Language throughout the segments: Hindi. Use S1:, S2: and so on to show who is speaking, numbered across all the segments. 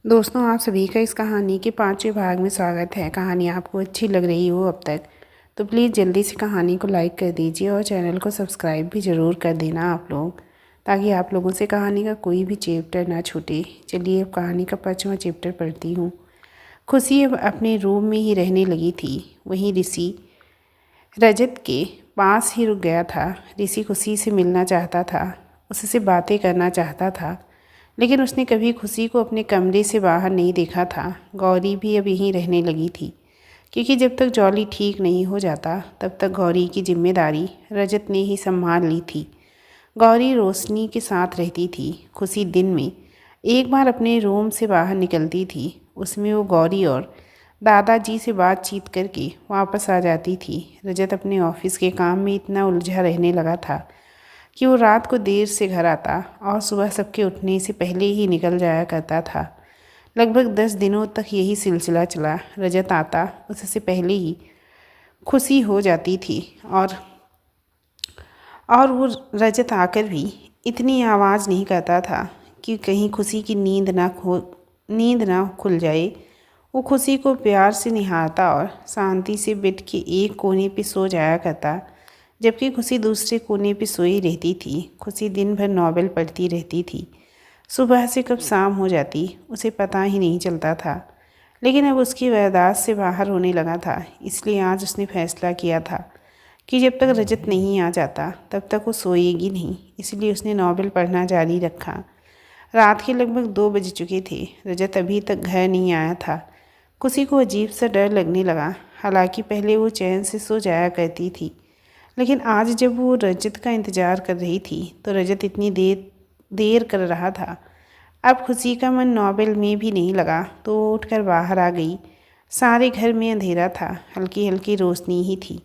S1: दोस्तों, आप सभी का इस कहानी के 5वें भाग में स्वागत है। कहानी आपको अच्छी लग रही हो अब तक तो प्लीज़ जल्दी से कहानी को लाइक कर दीजिए और चैनल को सब्सक्राइब भी ज़रूर कर देना आप लोग, ताकि आप लोगों से कहानी का कोई भी चैप्टर ना छूटे। चलिए अब कहानी का 5वां चैप्टर पढ़ती हूँ। खुशी अब अपने रूम में ही रहने लगी थी। वहीं ऋषि रजत के पास ही रुक गया था। ऋषि खुशी से मिलना चाहता था, उससे बातें करना चाहता था, लेकिन उसने कभी खुशी को अपने कमरे से बाहर नहीं देखा था। गौरी भी अब यहीं रहने लगी थी, क्योंकि जब तक जॉली ठीक नहीं हो जाता तब तक गौरी की जिम्मेदारी रजत ने ही संभाल ली थी। गौरी रोशनी के साथ रहती थी। खुशी दिन में एक बार अपने रूम से बाहर निकलती थी। उसमें वो गौरी और दादाजी से बातचीत करके वापस आ जाती थी। रजत अपने ऑफिस के काम में इतना उलझा रहने लगा था कि वो रात को देर से घर आता और सुबह सबके उठने से पहले ही निकल जाया करता था। लगभग 10 दिनों तक यही सिलसिला चला। रजत आता उससे पहले ही खुशी हो जाती थी और वो रजत आकर भी इतनी आवाज़ नहीं करता था कि कहीं खुशी की नींद ना खुल जाए। वो खुशी को प्यार से निहारता और शांति से बेड के एक कोने पे सो जाया करता, जबकि खुशी दूसरे कोने पे सोई रहती थी। खुशी दिन भर नॉवेल पढ़ती रहती थी। सुबह से कब शाम हो जाती उसे पता ही नहीं चलता था, लेकिन अब उसकी बर्दाश्त से बाहर होने लगा था। इसलिए आज उसने फैसला किया था कि जब तक रजत नहीं आ जाता तब तक वो सोएगी नहीं। इसलिए उसने नॉवेल पढ़ना जारी रखा। रात के लगभग 2 बज चुके थे। रजत अभी तक घर नहीं आया था। खुशी को अजीब सा डर लगने लगा। हालांकि पहले वो चैन से सो जाया करती थी, लेकिन आज जब वो रजत का इंतज़ार कर रही थी तो रजत इतनी देर कर रहा था। अब खुशी का मन नॉवेल में भी नहीं लगा तो वो उठकर बाहर आ गई। सारे घर में अंधेरा था, हल्की हल्की रोशनी ही थी,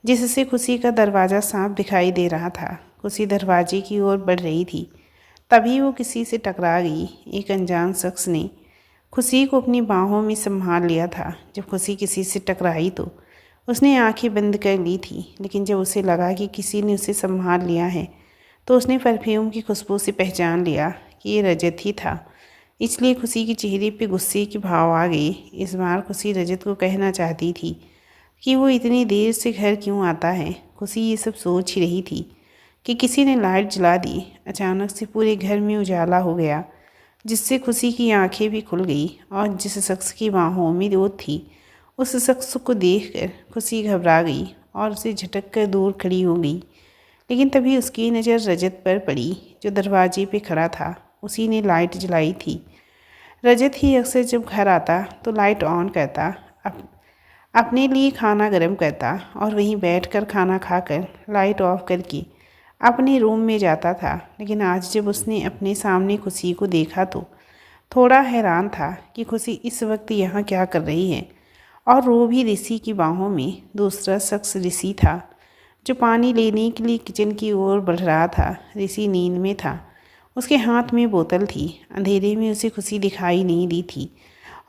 S1: जिससे खुशी का दरवाज़ा साफ दिखाई दे रहा था। खुशी दरवाजे की ओर बढ़ रही थी, तभी वो किसी से टकरा गई। एक अनजान शख्स ने खुशी को अपनी बाहों में संभाल लिया था। जब खुशी किसी से टकराई तो उसने आंखें बंद कर ली थी, लेकिन जब उसे लगा कि किसी ने उसे संभाल लिया है तो उसने परफ्यूम की खुशबू से पहचान लिया कि ये रजत ही था। इसलिए खुशी के चेहरे पे गुस्से के भाव आ गए। इस बार खुशी रजत को कहना चाहती थी कि वो इतनी देर से घर क्यों आता है। खुशी ये सब सोच ही रही थी कि किसी ने लाइट जला दी। अचानक से पूरे घर में उजाला हो गया, जिससे खुशी की आंखें भी खुल गई और जिस शख्स की बाहों में वो थी उस शख्स को देखकर खुशी घबरा गई और उसे झटक कर दूर खड़ी हो गई। लेकिन तभी उसकी नज़र रजत पर पड़ी, जो दरवाजे पे खड़ा था। उसी ने लाइट जलाई थी। रजत ही अक्सर जब घर आता तो लाइट ऑन करता, अपने लिए खाना गर्म करता और वहीं बैठकर खाना खाकर लाइट ऑफ करके अपने रूम में जाता था। लेकिन आज जब उसने अपने सामने खुशी को देखा तो थोड़ा हैरान था कि खुशी इस वक्त यहाँ क्या कर रही है। और वो भी ऋषि की बाहों में। दूसरा शख्स ऋषि था, जो पानी लेने के लिए किचन की ओर बढ़ रहा था। ऋषि नींद में था। उसके हाथ में बोतल थी। अंधेरे में उसे खुशी दिखाई नहीं दी थी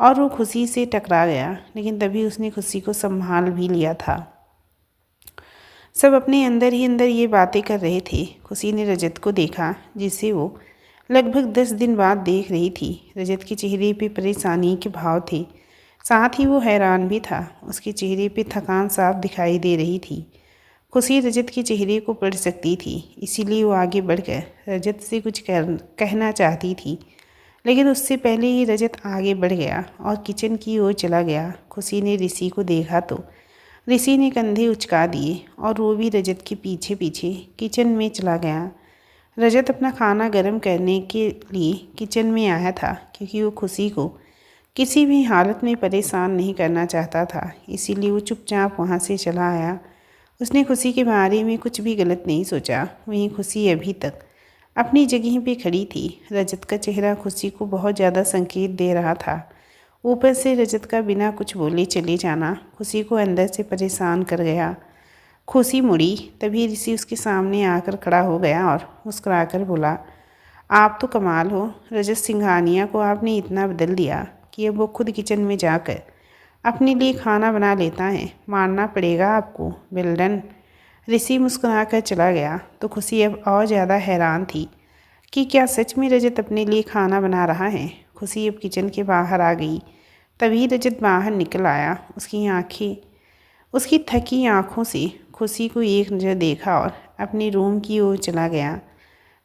S1: और वो खुशी से टकरा गया, लेकिन तभी उसने खुशी को संभाल भी लिया था। सब अपने अंदर ही अंदर ये बातें कर रहे थे। खुशी ने रजत को देखा, जिसे वो लगभग 10 दिन बाद देख रही थी। रजत के चेहरे पे परेशानी के भाव थे, साथ ही वो हैरान भी था। उसके चेहरे पे थकान साफ दिखाई दे रही थी। खुशी रजत के चेहरे को पढ़ सकती थी, इसीलिए वो आगे बढ़कर रजत से कुछ कहना चाहती थी, लेकिन उससे पहले ही रजत आगे बढ़ गया और किचन की ओर चला गया। खुशी ने ऋषि को देखा तो ऋषि ने कंधे उचका दिए और वो भी रजत के पीछे पीछे किचन में चला गया। रजत अपना खाना गर्म करने के लिए किचन में आया था, क्योंकि वो खुशी को किसी भी हालत में परेशान नहीं करना चाहता था। इसीलिए वो चुपचाप वहाँ से चला आया। उसने खुशी के बारे में कुछ भी गलत नहीं सोचा। वहीं खुशी अभी तक अपनी जगह पे खड़ी थी। रजत का चेहरा खुशी को बहुत ज़्यादा संकेत दे रहा था। ऊपर से रजत का बिना कुछ बोले चले जाना खुशी को अंदर से परेशान कर गया। खुशी मुड़ी, तभी ऋषि उसके सामने आकर खड़ा हो गया और मुस्कुराकर बोला, आप तो कमाल हो। रजत सिंघानिया को आपने इतना बदल दिया कि अब वो खुद किचन में जाकर अपने लिए खाना बना लेता है। मानना पड़ेगा आपको, वेल डन। ऋषि मुस्कुराकर चला गया तो खुशी अब और ज़्यादा हैरान थी कि क्या सच में रजत अपने लिए खाना बना रहा है। खुशी अब किचन के बाहर आ गई। तभी रजत बाहर निकल आया। उसकी थकी आंखों से खुशी को एक नज़र देखा और अपने रूम की ओर चला गया।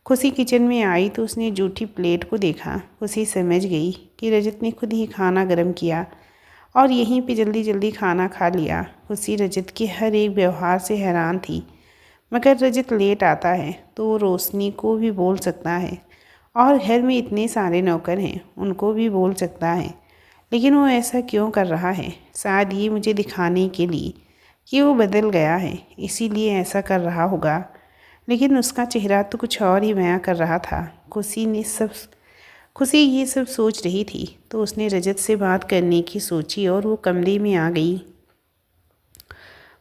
S1: खुशी किचन में आई तो उसने जूठी प्लेट को देखा। खुशी समझ गई कि रजत ने खुद ही खाना गर्म किया और यहीं पे जल्दी जल्दी खाना खा लिया। खुशी रजत के हर एक व्यवहार से हैरान थी। मगर रजत लेट आता है तो वो रोशनी को भी बोल सकता है और घर में इतने सारे नौकर हैं उनको भी बोल सकता है, लेकिन वो ऐसा क्यों कर रहा है? शायद ये मुझे दिखाने के लिए कि वो बदल गया है, इसीलिए ऐसा कर रहा होगा। लेकिन उसका चेहरा तो कुछ और ही बयां कर रहा था। खुशी ये सब सोच रही थी तो उसने रजत से बात करने की सोची और वो कमरे में आ गई।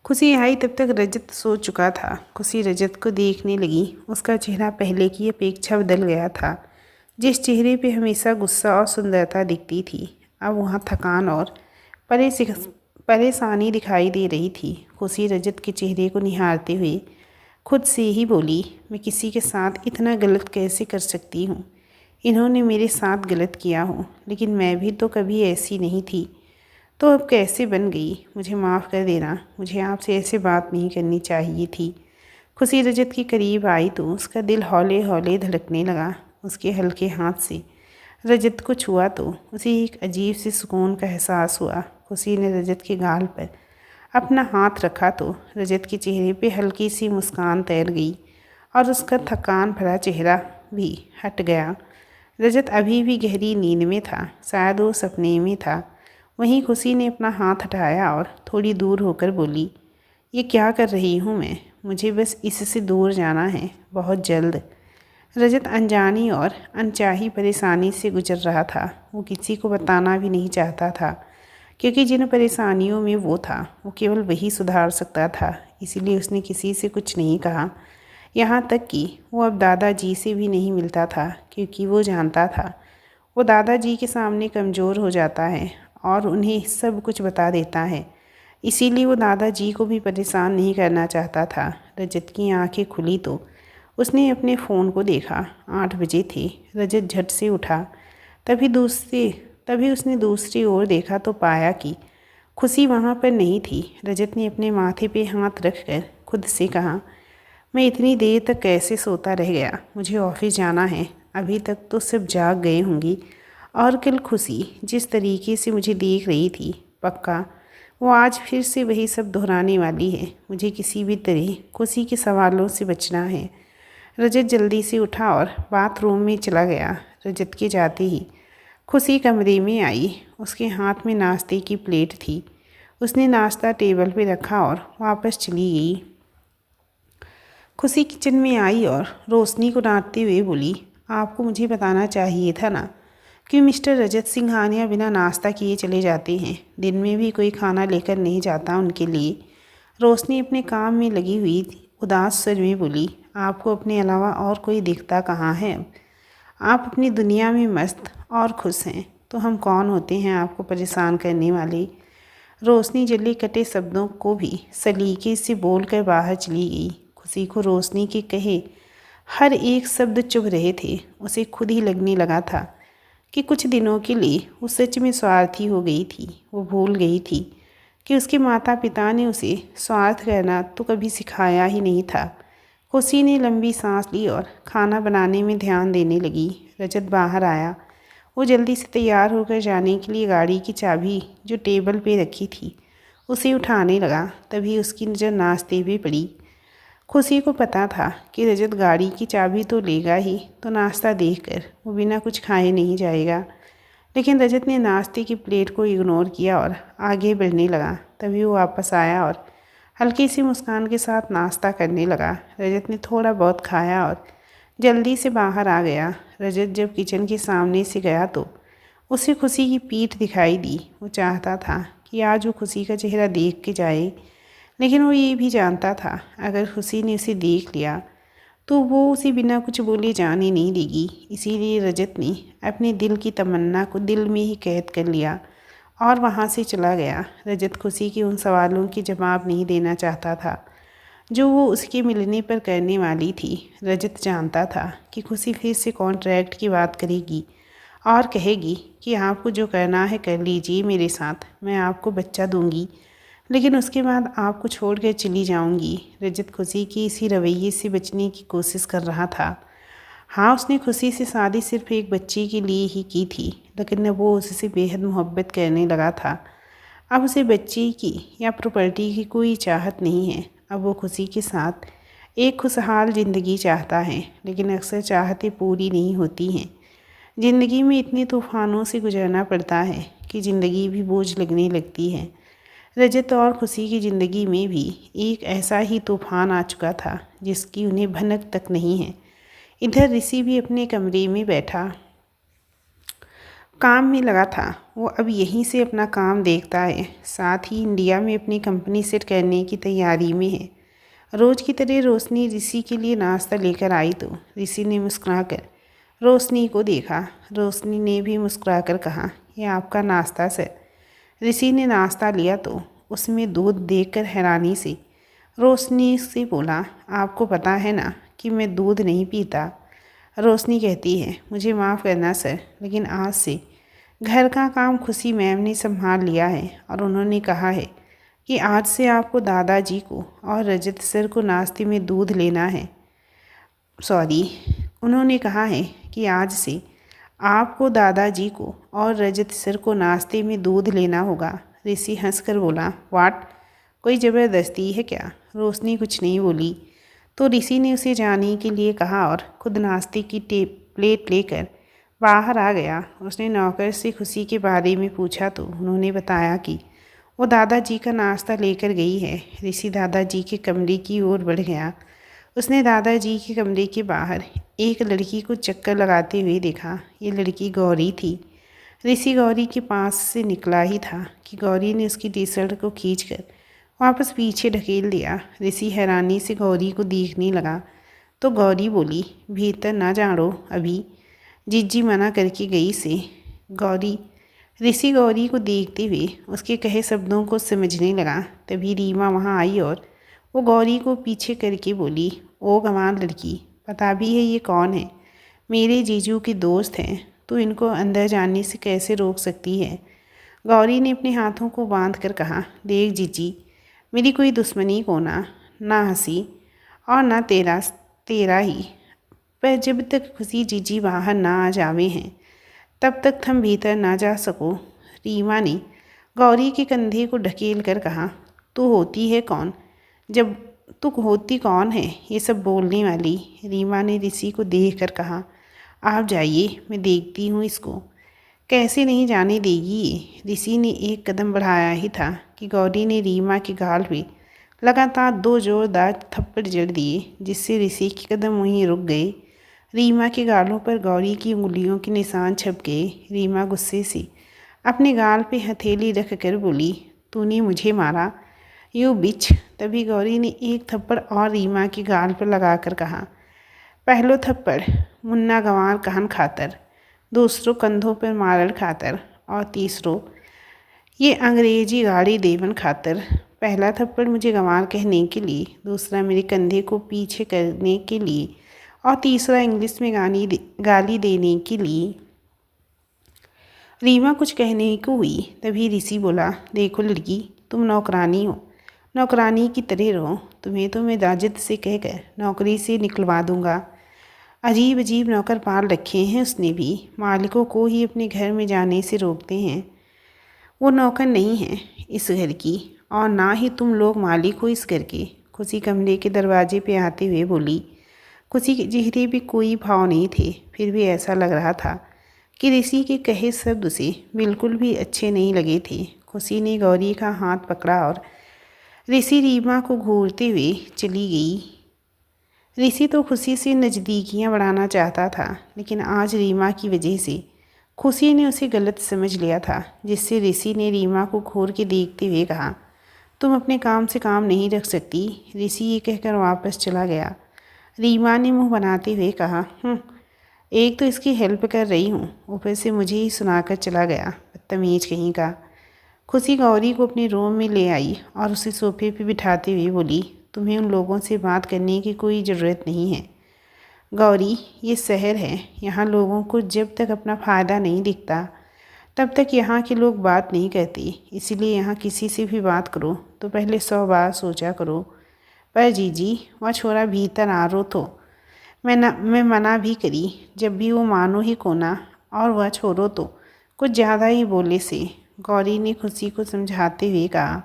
S1: खुशी आई तब तक रजत सो चुका था। खुशी रजत को देखने लगी। उसका चेहरा पहले की अपेक्षा बदल गया था। जिस चेहरे पे हमेशा गुस्सा और सुंदरता दिखती थी, अब वहाँ थकान और परेशानी दिखाई दे रही थी। खुशी रजत के चेहरे को निहारते हुए खुद से ही बोली, मैं किसी के साथ इतना गलत कैसे कर सकती हूँ? इन्होंने मेरे साथ गलत किया हो, लेकिन मैं भी तो कभी ऐसी नहीं थी, तो अब कैसे बन गई? मुझे माफ़ कर देना, मुझे आपसे ऐसे बात नहीं करनी चाहिए थी। खुशी रजत के करीब आई तो उसका दिल हौले हौले धड़कने लगा। उसके हल्के हाथ से रजत को छुआ तो उसे एक अजीब सी सुकून का एहसास हुआ। खुशी ने रजत के गाल पर अपना हाथ रखा तो रजत के चेहरे पे हल्की सी मुस्कान तैर गई और उसका थकान भरा चेहरा भी हट गया। रजत अभी भी गहरी नींद में था, शायद वो सपने में था। वहीं खुशी ने अपना हाथ हटाया और थोड़ी दूर होकर बोली, ये क्या कर रही हूँ मैं? मुझे बस इससे दूर जाना है, बहुत जल्द। रजत अनजानी और अनचाही परेशानी से गुजर रहा था। वो किसी को बताना भी नहीं चाहता था, क्योंकि जिन परेशानियों में वो था वो केवल वही सुधार सकता था। इसीलिए उसने किसी से कुछ नहीं कहा, यहाँ तक कि वो अब दादाजी से भी नहीं मिलता था, क्योंकि वो जानता था वो दादाजी के सामने कमज़ोर हो जाता है और उन्हें सब कुछ बता देता है। इसीलिए वो दादाजी को भी परेशान नहीं करना चाहता था। रजत की आंखें खुली तो उसने अपने फ़ोन को देखा। 8 बजे थे। रजत झट से उठा। तभी उसने दूसरी ओर देखा तो पाया कि खुशी वहाँ पर नहीं थी। रजत ने अपने माथे पे हाथ रखकर खुद से कहा, मैं इतनी देर तक कैसे सोता रह गया? मुझे ऑफिस जाना है। अभी तक तो सब जाग गए होंगी। और कल खुशी जिस तरीके से मुझे देख रही थी, पक्का वो आज फिर से वही सब दोहराने वाली है। मुझे किसी भी तरह खुशी के सवालों से बचना है। रजत जल्दी से उठा और बाथरूम में चला गया। रजत के जाते ही खुशी कमरे में आई। उसके हाथ में नाश्ते की प्लेट थी। उसने नाश्ता टेबल पे रखा और वापस चली गई। खुशी किचन में आई और रोशनी को डांटते हुए बोली, आपको मुझे बताना चाहिए था ना कि मिस्टर रजत सिंघानिया बिना नाश्ता किए चले जाते हैं। दिन में भी कोई खाना लेकर नहीं जाता उनके लिए। रोशनी अपने काम में लगी हुई थी। उदास स्वर में बोली, आपको अपने अलावा और कोई दिखता कहाँ है? आप अपनी दुनिया में मस्त और खुश हैं, तो हम कौन होते हैं आपको परेशान करने वाले? रोशनी जल्दी कटे शब्दों को भी सलीके से बोलकर बाहर चली गई। खुशी को रोशनी के कहे हर एक शब्द चुभ रहे थे। उसे खुद ही लगने लगा था कि कुछ दिनों के लिए वो सच में स्वार्थी हो गई थी। वो भूल गई थी कि उसके माता पिता ने उसे स्वार्थ करना तो कभी सिखाया ही नहीं था। खुशी ने लंबी सांस ली और खाना बनाने में ध्यान देने लगी। रजत बाहर आया। वो जल्दी से तैयार होकर जाने के लिए गाड़ी की चाबी जो टेबल पे रखी थी उसे उठाने लगा। तभी उसकी नज़र नाश्ते पे पड़ी। खुशी को पता था कि रजत गाड़ी की चाबी तो लेगा ही, तो नाश्ता देखकर वो बिना कुछ खाए नहीं जाएगा। लेकिन रजत ने नाश्ते की प्लेट को इग्नोर किया और आगे बढ़ने लगा। तभी वो वापस आया और हल्की सी मुस्कान के साथ नाश्ता करने लगा। रजत ने थोड़ा बहुत खाया और जल्दी से बाहर आ गया। रजत जब किचन के सामने से गया तो उसे खुशी की पीठ दिखाई दी। वो चाहता था कि आज वो खुशी का चेहरा देख के जाए, लेकिन वो ये भी जानता था अगर खुशी ने उसे देख लिया तो वो उसे बिना कुछ बोले जाने नहीं देगी। इसीलिए रजत ने अपने दिल की तमन्ना को दिल में ही कैद कर लिया और वहाँ से चला गया। रजत खुशी के उन सवालों के जवाब नहीं देना चाहता था जो वो उसके मिलने पर करने वाली थी। रजत जानता था कि खुशी फिर से कॉन्ट्रैक्ट की बात करेगी और कहेगी कि आपको जो करना है कर लीजिए मेरे साथ, मैं आपको बच्चा दूंगी, लेकिन उसके बाद आपको छोड़ कर चली जाऊंगी। रजत खुशी की इसी रवैये से बचने की कोशिश कर रहा था। हाँ, उसने खुशी से शादी सिर्फ एक बच्चे के लिए ही की थी, लेकिन अब वो उससे बेहद मोहब्बत करने लगा था। अब उसे बच्चे की या प्रॉपर्टी की कोई चाहत नहीं है। अब वो खुशी के साथ एक खुशहाल ज़िंदगी चाहता है, लेकिन अक्सर चाहतें पूरी नहीं होती हैं। ज़िंदगी में इतने तूफ़ानों से गुजरना पड़ता है कि ज़िंदगी भी बोझ लगने लगती है। रजत और खुशी की ज़िंदगी में भी एक ऐसा ही तूफ़ान आ चुका था जिसकी उन्हें भनक तक नहीं है। इधर ऋषि भी अपने कमरे में बैठा काम में लगा था। वो अब यहीं से अपना काम देखता है, साथ ही इंडिया में अपनी कंपनी सेट करने की तैयारी में है। रोज़ की तरह रोशनी ऋषि के लिए नाश्ता लेकर आई तो ऋषि ने मुस्कुराकर रोशनी को देखा। रोशनी ने भी मुस्कुराकर कहा, यह आपका नाश्ता सर। ऋषि ने नाश्ता लिया तो उसमें दूध देखकर हैरानी से रोशनी से बोला, आपको पता है ना कि मैं दूध नहीं पीता। रोशनी कहती है, मुझे माफ़ करना सर, लेकिन आज से घर का काम खुशी मैम ने संभाल लिया है और उन्होंने कहा है कि आज से आपको दादाजी को और रजत सर को नाश्ते में दूध लेना है। उन्होंने कहा है कि आज से आपको दादाजी को और रजत सर को नाश्ते में दूध लेना होगा। ऋषि हंसकर बोला, वाट, कोई ज़बरदस्ती है क्या? रोशनी कुछ नहीं बोली तो ऋषि ने उसे जाने के लिए कहा और खुद नाश्ते की प्लेट लेकर बाहर आ गया। उसने नौकर से खुशी के बारे में पूछा तो उन्होंने बताया कि वो दादाजी का नाश्ता लेकर गई है। ऋषि दादाजी के कमरे की ओर बढ़ गया। उसने दादाजी के कमरे के बाहर एक लड़की को चक्कर लगाते हुए देखा। ये लड़की गौरी थी। ऋषि गौरी के पास से निकला ही था कि गौरी ने उसकी टी शर्ट को खींचकर वापस पीछे ढकेल दिया। ऋषि हैरानी से गौरी को देखने लगा तो गौरी बोली, भीतर ना जाओ अभी, जीजी मना करके गई से। ऋषि गौरी को देखते हुए उसके कहे शब्दों को समझने लगा। तभी रीमा वहाँ आई और वो गौरी को पीछे करके बोली, ओ गंवार लड़की, पता भी है ये कौन है? मेरे जीजू के दोस्त हैं, तो इनको अंदर जाने से कैसे रोक सकती है? गौरी ने अपने हाथों को बांध कर कहा, देख जीजी, मेरी कोई दुश्मनी को ना हंसी और ना तेरा ही, पर जब तक खुशी जीजी बाहर ना आ जावे हैं तब तक हम भीतर ना जा सको। रीमा ने गौरी के कंधे को ढकेल कर कहा, तू होती कौन है ये सब बोलने वाली? रीमा ने ऋषि को देख कर कहा, आप जाइए, मैं देखती हूँ इसको। कैसे नहीं जाने देगी ये? ऋषि ने एक कदम बढ़ाया ही था कि गौरी ने रीमा के गाल पे लगातार 2 जोरदार थप्पड़ जड़ दिए, जिससे ऋषि के कदम वहीं रुक गए। रीमा के गालों पर गौरी की उंगलियों के निशान छप गए। रीमा गुस्से से अपने गाल पे हथेली रख कर बोली, तूने मुझे मारा, यू बिच। तभी गौरी ने एक थप्पड़ और रीमा के गाल पर लगाकर कहा, पहलो थप्पड़ मुन्ना गंवार कहन खातर, दूसरो कंधों पर मारल खातर और तीसरो ये अंग्रेजी गाड़ी देवन खातर। पहला थप्पड़ मुझे गंवार कहने के लिए, दूसरा मेरे कंधे को पीछे करने के लिए और तीसरा इंग्लिश में गाली देने के लिए। रीमा कुछ कहने को हुई, तभी ऋषि बोला, देखो लड़की, तुम नौकरानी हो, नौकरानी की तरह रहो। तुम्हें तो मैं दाजिद से कहकर नौकरी से निकलवा दूंगा। अजीब अजीब नौकर पाल रखे हैं उसने भी, मालिकों को ही अपने घर में जाने से रोकते हैं। वो नौकर नहीं है इस घर की, और ना ही तुम लोग मालिक हो इस घर के। खुशी कमरे के दरवाजे पे आते हुए बोली। खुशी के चेहरे भी कोई भाव नहीं थे, फिर भी ऐसा लग रहा था कि ऋषि के कहे शब्द उसे बिल्कुल भी अच्छे नहीं लगे थे। खुशी ने गौरी का हाथ पकड़ा और ऋषि रीमा को घूरते हुए चली गई। ऋषि तो खुशी से नज़दीकियाँ बढ़ाना चाहता था, लेकिन आज रीमा की वजह से खुशी ने उसे गलत समझ लिया था, जिससे ऋषि ने रीमा को घूर के देखते हुए कहा, तुम अपने काम से काम नहीं रख सकती। ऋषि ये कहकर वापस चला गया। रीमा ने मुंह बनाते हुए कहा, एक तो इसकी हेल्प कर रही हूँ, ऊपर से मुझे ही सुनाकर चला गया, बदतमीज कहीं का। खुशी गौरी को अपने रूम में ले आई और उसे सोफे पे बिठाते हुए बोली, तुम्हें उन लोगों से बात करने की कोई ज़रूरत नहीं है। गौरी, ये शहर है, यहाँ लोगों को जब तक अपना फ़ायदा नहीं दिखता तब तक यहाँ के लोग बात नहीं कहते। इसीलिए यहाँ किसी से भी बात करो तो पहले 100 बार सोचा करो। पर जीजी, वह छोरा भीतर आ रो तो मैं मना भी करी, जब भी वो मानो ही कोना, और वह छोरो तो कुछ ज़्यादा ही बोले से। गौरी ने खुशी को समझाते हुए कहा।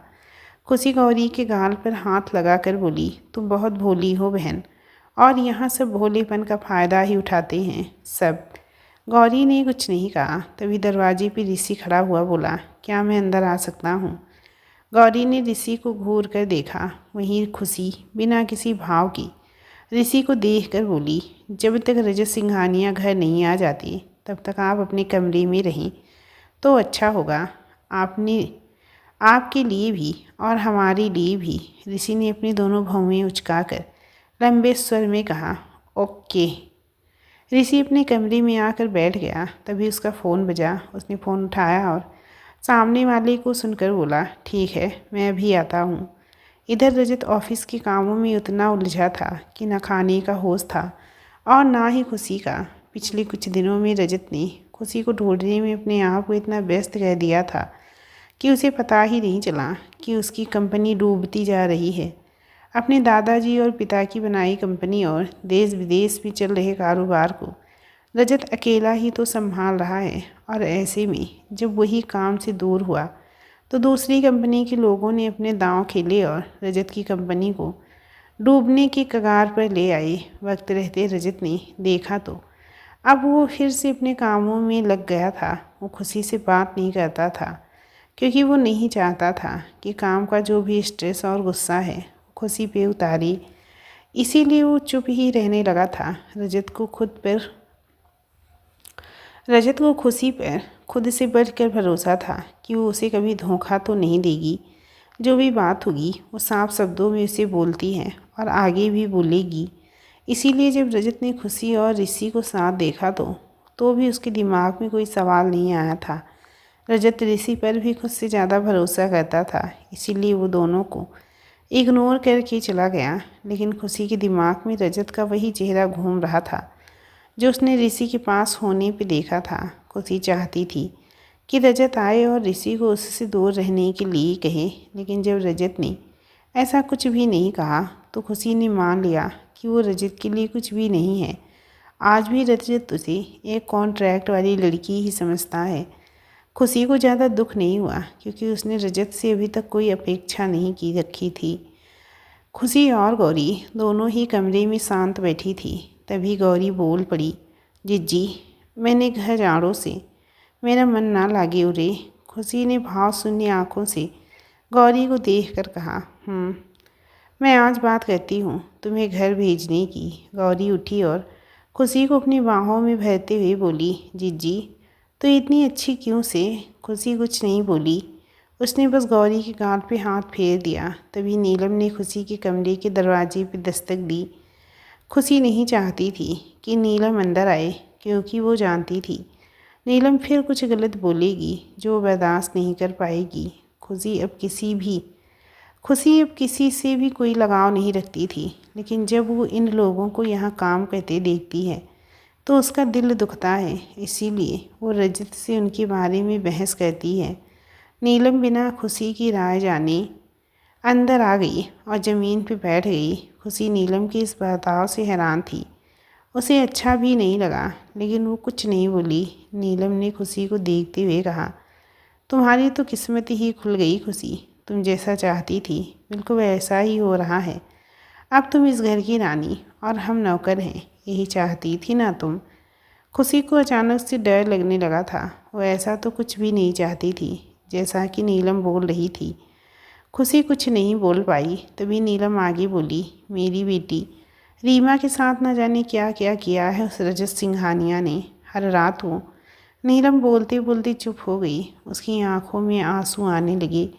S1: खुशी गौरी के गाल पर हाथ लगाकर बोली, तुम बहुत भोली हो बहन, और यहाँ सब भोलेपन का फ़ायदा ही उठाते हैं सब। गौरी ने कुछ नहीं कहा। तभी दरवाजे पर ऋषि खड़ा हुआ बोला, क्या मैं अंदर आ सकता हूँ? गौरी ने ऋषि को घूर कर देखा। वहीं खुशी बिना किसी भाव की ऋषि को देखकर बोली, जब तक रजत सिंघानिया घर नहीं आ जाती तब तक आप अपने कमरे में रहें तो अच्छा होगा, आपके लिए भी और हमारे लिए भी। ऋषि ने अपनी दोनों भौहें उचकाकर लंबे स्वर में कहा, ओके। ऋषि अपने कमरे में आकर बैठ गया। तभी उसका फ़ोन बजा। उसने फ़ोन उठाया और सामने वाले को सुनकर बोला, ठीक है, मैं अभी आता हूँ। इधर रजत ऑफिस के कामों में उतना उलझा था कि न खाने का होश था और ना ही खुशी का। पिछले कुछ दिनों में रजत ने खुशी को ढूंढने में अपने आप को इतना व्यस्त कर दिया था कि उसे पता ही नहीं चला कि उसकी कंपनी डूबती जा रही है। अपने दादाजी और पिता की बनाई कंपनी और देश विदेश में चल रहे कारोबार को रजत अकेला ही तो संभाल रहा है, और ऐसे में जब वही काम से दूर हुआ तो दूसरी कंपनी के लोगों ने अपने दांव खेले और रजत की कंपनी को डूबने की कगार पर ले आए। वक्त रहते रजत ने देखा तो अब वो फिर से अपने कामों में लग गया था। वो खुशी से बात नहीं करता था क्योंकि वो नहीं चाहता था कि काम का जो भी स्ट्रेस और गुस्सा है खुशी पे उतारे। इसीलिए वो चुप ही रहने लगा था। रजत को खुशी पर खुद से बढ़कर भरोसा था कि वो उसे कभी धोखा तो नहीं देगी। जो भी बात होगी वो साफ शब्दों में उसे बोलती है और आगे भी बोलेगी। इसीलिए जब रजत ने खुशी और ऋषि को साथ देखा तो भी उसके दिमाग में कोई सवाल नहीं आया था। रजत ऋषि पर भी खुद से ज़्यादा भरोसा करता था, इसीलिए वो दोनों को इग्नोर करके चला गया। लेकिन खुशी के दिमाग में रजत का वही चेहरा घूम रहा था जो उसने ऋषि के पास होने पे देखा था। खुशी चाहती थी कि रजत आए और ऋषि को उससे दूर रहने के लिए कहे, लेकिन जब रजत ने ऐसा कुछ भी नहीं कहा तो खुशी ने मान लिया कि वो रजत के लिए कुछ भी नहीं है। आज भी रजत उसे एक कॉन्ट्रैक्ट वाली लड़की ही समझता है। खुशी को ज़्यादा दुख नहीं हुआ क्योंकि उसने रजत से अभी तक कोई अपेक्षा नहीं की रखी थी। खुशी और गौरी दोनों ही कमरे में शांत बैठी थी। तभी गौरी बोल पड़ी, जिज्जी, मैंने घर झाड़ों से मेरा मन ना लागे उरे। खुशी ने भाव शून्य आँखों से गौरी को देखकर कहा, मैं आज बात करती हूँ तुम्हें घर भेजने की। गौरी उठी और खुशी को अपनी बाहों में भरते हुए बोली, जिज्जी तो इतनी अच्छी क्यों से? खुशी कुछ नहीं बोली। उसने बस गौरी के गाल पे हाथ फेर दिया। तभी नीलम ने खुशी के कमरे के दरवाजे पर दस्तक दी। खुशी नहीं चाहती थी कि नीलम अंदर आए क्योंकि वो जानती थी नीलम फिर कुछ गलत बोलेगी जो बर्दाश्त नहीं कर पाएगी। खुशी अब किसी से भी कोई लगाव नहीं रखती थी, लेकिन जब वो इन लोगों को यहाँ काम करते देखती है तो उसका दिल दुखता है। इसीलिए वो रजत से उनके बारे में बहस करती है। नीलम बिना खुशी की राय जाने अंदर आ गई और ज़मीन पर बैठ गई। खुशी नीलम के इस बर्ताव से हैरान थी। उसे अच्छा भी नहीं लगा, लेकिन वो कुछ नहीं बोली। नीलम ने खुशी को देखते हुए कहा, तुम्हारी तो किस्मत ही खुल गई खुशी। तुम जैसा चाहती थी बिल्कुल वैसा ही हो रहा है। अब तुम इस घर की रानी और हम नौकर हैं, यही चाहती थी ना तुम? खुशी को अचानक से डर लगने लगा था। वो ऐसा तो कुछ भी नहीं चाहती थी जैसा कि नीलम बोल रही थी। खुशी कुछ नहीं बोल पाई। तभी नीलम आगे बोली, मेरी बेटी रीमा के साथ न जाने क्या क्या किया है उस रजत सिंघानिया ने। हर रात वो नीलम बोलते बोलते चुप हो गई। उसकी आंखों में आंसू आने लगे।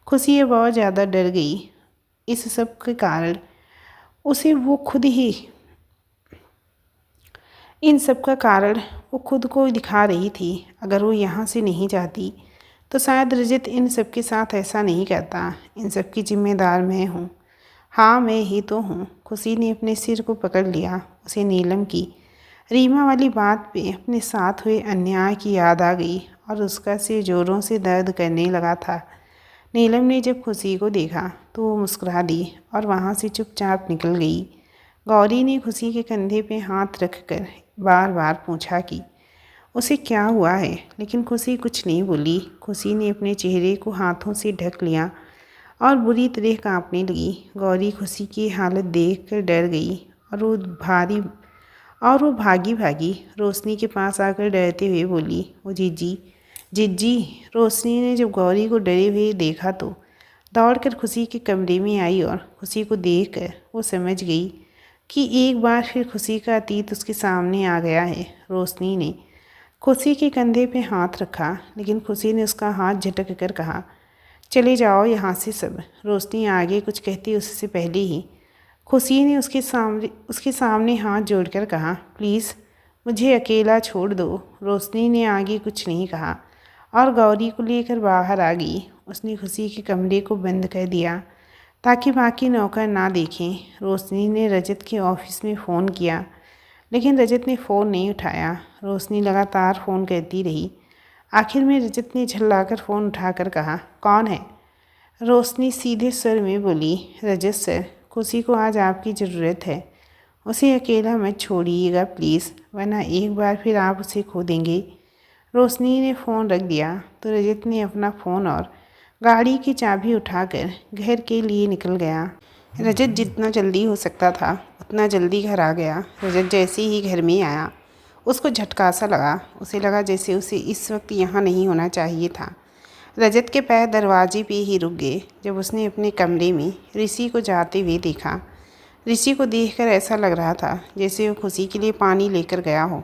S1: खुशी अब बहुत ज़्यादा डर गई। इस सब के कारण उसे वो खुद ही इन सब का कारण वो खुद को दिखा रही थी। अगर वो यहाँ से नहीं जाती तो शायद रजत इन सब के साथ ऐसा नहीं करता। इन सब की जिम्मेदार मैं हूँ। हाँ मैं ही तो हूँ। खुशी ने अपने सिर को पकड़ लिया। उसे नीलम की रीमा वाली बात पे अपने साथ हुए अन्याय की याद आ गई और उसका सिर जोरों से दर्द करने लगा था। नीलम ने जब खुशी को देखा तो वो मुस्कुरा दी और वहाँ से चुपचाप निकल गई। गौरी ने खुशी के कंधे पे हाथ रखकर बार बार पूछा कि उसे क्या हुआ है, लेकिन खुशी कुछ नहीं बोली। खुशी ने अपने चेहरे को हाथों से ढक लिया और बुरी तरह कांपने लगी। गौरी खुशी की हालत देखकर डर गई और वो भागी भागी रोशनी के पास आकर डरते हुए बोली, ओ जीजी जिज्जी। रोशनी ने जब गौरी को डरे हुए देखा तो दौड़कर खुशी के कमरे में आई और खुशी को देखकर वो समझ गई कि एक बार फिर खुशी का अतीत उसके सामने आ गया है। रोशनी ने खुशी के कंधे पे हाथ रखा, लेकिन खुशी ने उसका हाथ झटक कर कहा, चले जाओ यहाँ से सब। रोशनी आगे कुछ कहती उससे पहले ही खुशी ने उसके सामने हाथ जोड़कर कहा, प्लीज़ मुझे अकेला छोड़ दो। रोशनी ने आगे कुछ नहीं कहा और गौरी को लेकर बाहर आ गई। उसने खुशी के कमरे को बंद कर दिया ताकि बाकी नौकर ना देखें। रोशनी ने रजत के ऑफिस में फ़ोन किया, लेकिन रजत ने फ़ोन नहीं उठाया। रोशनी लगातार फ़ोन करती रही। आखिर में रजत ने झल्लाकर फ़ोन उठाकर कहा, कौन है? रोशनी सीधे स्वर में बोली, रजत सर, खुशी को आज आपकी ज़रूरत है। उसे अकेला मत छोड़िएगा प्लीज़, वरना एक बार फिर आप उसे खो देंगे। रोशनी ने फ़ोन रख दिया तो रजत ने अपना फ़ोन और गाड़ी की चाबी उठाकर घर के लिए निकल गया। रजत जितना जल्दी हो सकता था उतना जल्दी घर आ गया। रजत जैसे ही घर में आया उसको झटका सा लगा। उसे लगा जैसे उसे इस वक्त यहाँ नहीं होना चाहिए था। रजत के पैर दरवाजे पे ही रुक गए जब उसने अपने कमरे में ऋषि को जाते हुए देखा। ऋषि को देखकर ऐसा लग रहा था जैसे वो खुशी के लिए पानी लेकर गया हो।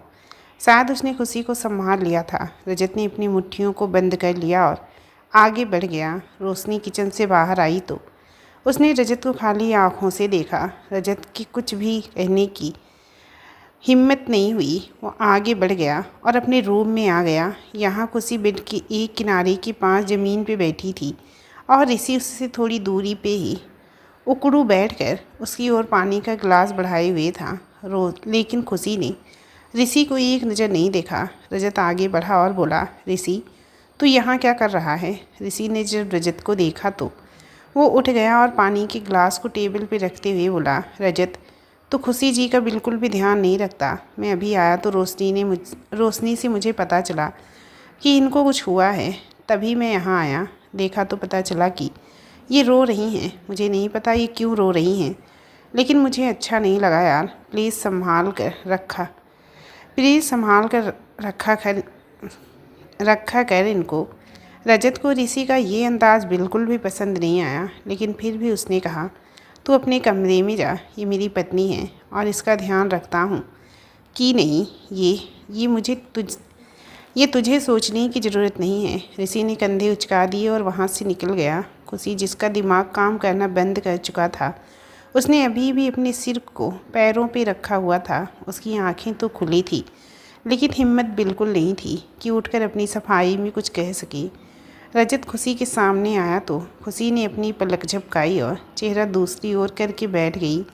S1: शायद उसने खुशी को संभाल लिया था। रजत ने अपनी मुट्ठियों को बंद कर लिया और आगे बढ़ गया। रोशनी किचन से बाहर आई तो उसने रजत को खाली आँखों से देखा। रजत की कुछ भी कहने की हिम्मत नहीं हुई। वो आगे बढ़ गया और अपने रूम में आ गया। यहाँ खुशी बेड के एक किनारे के पास ज़मीन पे बैठी थी और ऋषि उससे थोड़ी दूरी पे ही उकड़ू बैठकर उसकी ओर पानी का गिलास बढ़ाए हुए था। लेकिन खुशी ने ऋषि को एक नज़र नहीं देखा। रजत आगे बढ़ा और बोला, ऋषि तू यहाँ क्या कर रहा है? ऋषि ने जब रजत को देखा तो वो उठ गया और पानी के गिलास को टेबल पर रखते हुए बोला, रजत तो खुशी जी का बिल्कुल भी ध्यान नहीं रखता। मैं अभी आया तो रोशनी से मुझे पता चला कि इनको कुछ हुआ है, तभी मैं यहाँ आया। देखा तो पता चला कि ये रो रही हैं। मुझे नहीं पता ये क्यों रो रही हैं, लेकिन मुझे अच्छा नहीं लगा यार। प्लीज़ संभाल कर रखा कर इनको। रजत को ऋषि का ये अंदाज़ बिल्कुल भी पसंद नहीं आया, लेकिन फिर भी उसने कहा, तू अपने कमरे में जा, ये मेरी पत्नी है और इसका ध्यान रखता हूँ कि नहीं। ये तुझे सोचने की ज़रूरत नहीं है। ऋषि ने कंधे उचका दिए और वहाँ से निकल गया। खुशी, जिसका दिमाग काम करना बंद कर चुका था, उसने अभी भी अपने सिर को पैरों पे रखा हुआ था। उसकी आंखें तो खुली थी, लेकिन हिम्मत बिल्कुल नहीं थी कि उठकर अपनी सफाई में कुछ कह सके। रजत खुशी के सामने आया तो खुशी ने अपनी पलक झपकाई और चेहरा दूसरी ओर करके बैठ गई।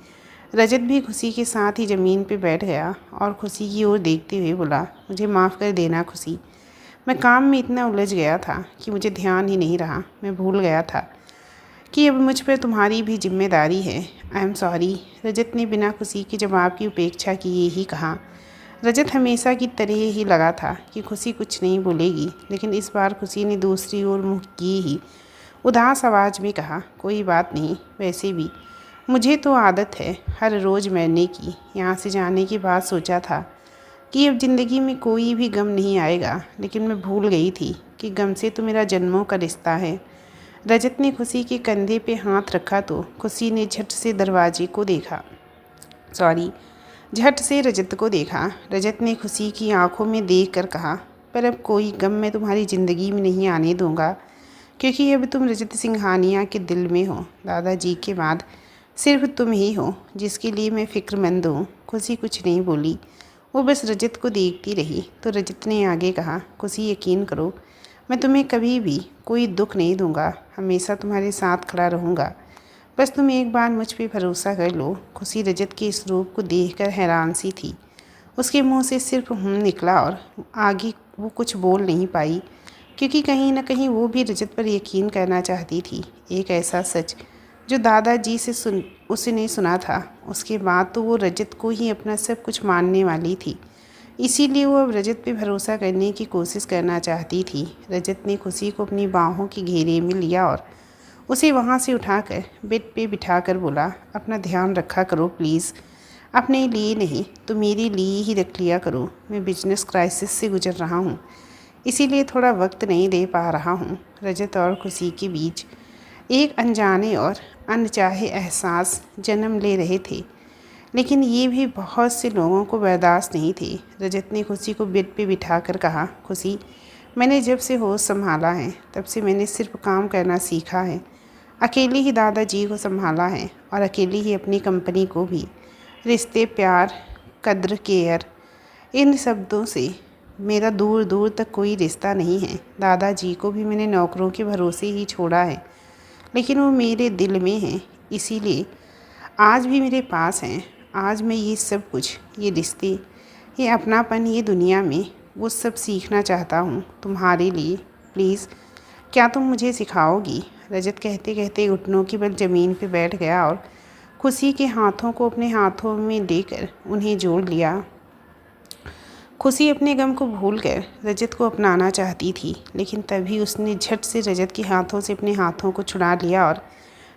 S1: रजत भी खुशी के साथ ही ज़मीन पे बैठ गया और खुशी की ओर देखते हुए बोला, मुझे माफ़ कर देना खुशी, मैं काम में इतना उलझ गया था कि मुझे ध्यान ही नहीं रहा। मैं भूल गया था कि अब मुझ पर तुम्हारी भी जिम्मेदारी है। I am sorry. रजत ने बिना खुशी के जवाब की उपेक्षा किए ही कहा। रजत हमेशा की तरह ही लगा था कि खुशी कुछ नहीं बोलेगी, लेकिन इस बार खुशी ने दूसरी ओर मुँह किए ही उदास आवाज़ में कहा, कोई बात नहीं, वैसे भी मुझे तो आदत है हर रोज़ मरने की। यहाँ से जाने के बाद सोचा था कि अब ज़िंदगी में कोई भी गम नहीं आएगा, लेकिन मैं भूल गई थी कि गम से तो मेरा जन्मों का रिश्ता है। रजत ने खुशी के कंधे पे हाथ रखा तो खुशी ने झट से रजत को देखा। रजत ने खुशी की आंखों में देखकर कहा, पर अब कोई गम मैं तुम्हारी ज़िंदगी में नहीं आने दूंगा, क्योंकि अब तुम रजत सिंघानिया के दिल में हो। दादाजी के बाद सिर्फ तुम ही हो जिसके लिए मैं फ़िक्रमंद हूँ। खुशी कुछ नहीं बोली, वो बस रजत को देखती रही। तो रजत ने आगे कहा, खुशी यकीन करो, मैं तुम्हें कभी भी कोई दुख नहीं दूंगा, हमेशा तुम्हारे साथ खड़ा रहूँगा। बस तुम एक बार मुझ पे भरोसा कर लो। खुशी रजत के इस रूप को देखकर हैरान सी थी। उसके मुंह से सिर्फ निकला और आगे वो कुछ बोल नहीं पाई, क्योंकि कहीं न कहीं वो भी रजत पर यकीन करना चाहती थी। एक ऐसा सच जो दादाजी से उसने सुना था, उसके बाद तो वो रजत को ही अपना सब कुछ मानने वाली थी। इसीलिए वो अब रजत पे भरोसा करने की कोशिश करना चाहती थी। रजत ने खुशी को अपनी बाहों के घेरे में लिया और उसे वहाँ से उठाकर बेड पे बिठाकर बोला, अपना ध्यान रखा करो प्लीज़। अपने लिए नहीं तो मेरे लिए ही रख लिया करो। मैं बिजनेस क्राइसिस से गुजर रहा हूँ, इसीलिए थोड़ा वक्त नहीं दे पा रहा हूँ। रजत और खुशी के बीच एक अनजाने और अनचाहे एहसास जन्म ले रहे थे, लेकिन ये भी बहुत से लोगों को बर्दाश्त नहीं थे। रजत ने खुशी को बेड पे बिठाकर कहा, खुशी, मैंने जब से होश संभाला है तब से मैंने सिर्फ काम करना सीखा है। अकेले ही दादाजी को संभाला है और अकेले ही अपनी कंपनी को भी। रिश्ते, प्यार, कद्र, केयर, इन शब्दों से मेरा दूर दूर तक कोई रिश्ता नहीं है। दादाजी को भी मैंने नौकरों के भरोसे ही छोड़ा है, लेकिन वो मेरे दिल में हैं, इसीलिए आज भी मेरे पास हैं। आज मैं ये सब कुछ, ये रिश्ते, ये अपनापन, ये दुनिया में वो सब सीखना चाहता हूँ तुम्हारे लिए। प्लीज़ क्या तुम मुझे सिखाओगी? रजत कहते कहते घुटनों के बल ज़मीन पे बैठ गया और खुशी के हाथों को अपने हाथों में लेकर उन्हें जोड़ लिया। खुशी अपने गम को भूलकर रजत को अपनाना चाहती थी, लेकिन तभी उसने झट से रजत के हाथों से अपने हाथों को छुड़ा लिया और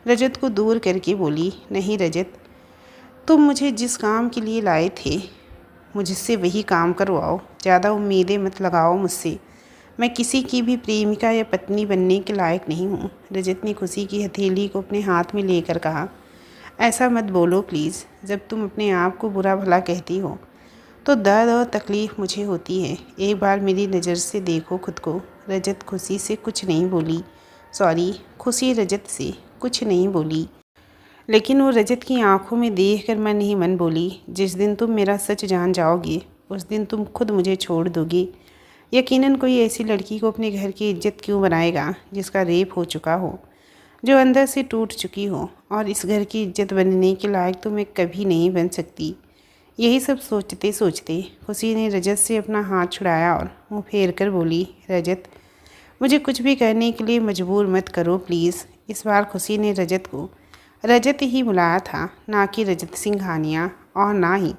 S1: रजत को दूर करके बोली, नहीं रजत, तुम मुझे जिस काम के लिए लाए थे मुझसे वही काम करवाओ। ज़्यादा उम्मीदें मत लगाओ मुझसे। मैं किसी की भी प्रेमिका या पत्नी बनने के लायक नहीं हूँ। रजत ने खुशी की हथेली को अपने हाथ में लेकर कहा, ऐसा मत बोलो प्लीज़। जब तुम अपने आप को बुरा भला कहती हो तो दर्द और तकलीफ़ मुझे होती है। एक बार मेरी नज़र से देखो खुद को। रजत खुशी से कुछ नहीं बोली। सॉरी, खुशी रजत से कुछ नहीं बोली, लेकिन वो रजत की आंखों में देखकर मन ही मन बोली, जिस दिन तुम मेरा सच जान जाओगे उस दिन तुम खुद मुझे छोड़ दोगे। यकीनन कोई ऐसी लड़की को अपने घर की इज्जत क्यों बनाएगा जिसका रेप हो चुका हो, जो अंदर से टूट चुकी हो, और इस घर की इज्जत बनने के लायक तो मैं कभी नहीं बन सकती। यही सब सोचते सोचते खुशी ने रजत से अपना हाथ छुड़ाया और मुँह फेर कर बोली, रजत, मुझे कुछ भी करने के लिए मजबूर मत करो प्लीज़। इस बार खुशी ने रजत को रजत ही बुलाया था, ना कि रजत सिंघानिया, और ना ही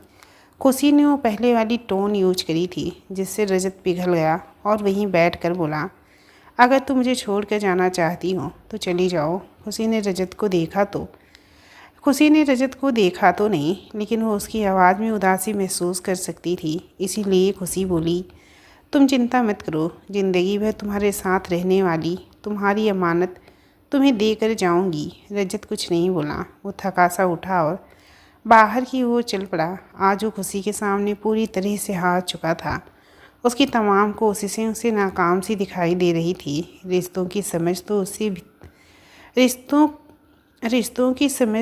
S1: खुशी ने वो पहले वाली टोन यूज करी थी जिससे रजत पिघल गया और वहीं बैठकर बोला, अगर तुम मुझे छोड़ कर जाना चाहती हो तो चली जाओ। खुशी ने रजत को देखा तो नहीं, लेकिन वो उसकी आवाज़ में उदासी महसूस कर सकती थी। इसीलिए खुशी बोली, तुम चिंता मत करो, ज़िंदगी भर तुम्हारे साथ रहने वाली तुम्हारी अमानत तुम्हें देकर जाऊंगी। रजत कुछ नहीं बोला। वो थका सा उठा और बाहर की ओर चल पड़ा। आज वो खुशी के सामने पूरी तरह से हार चुका था। उसकी तमाम कोशिशें उसे नाकाम सी दिखाई दे रही थी। रिश्तों की समझ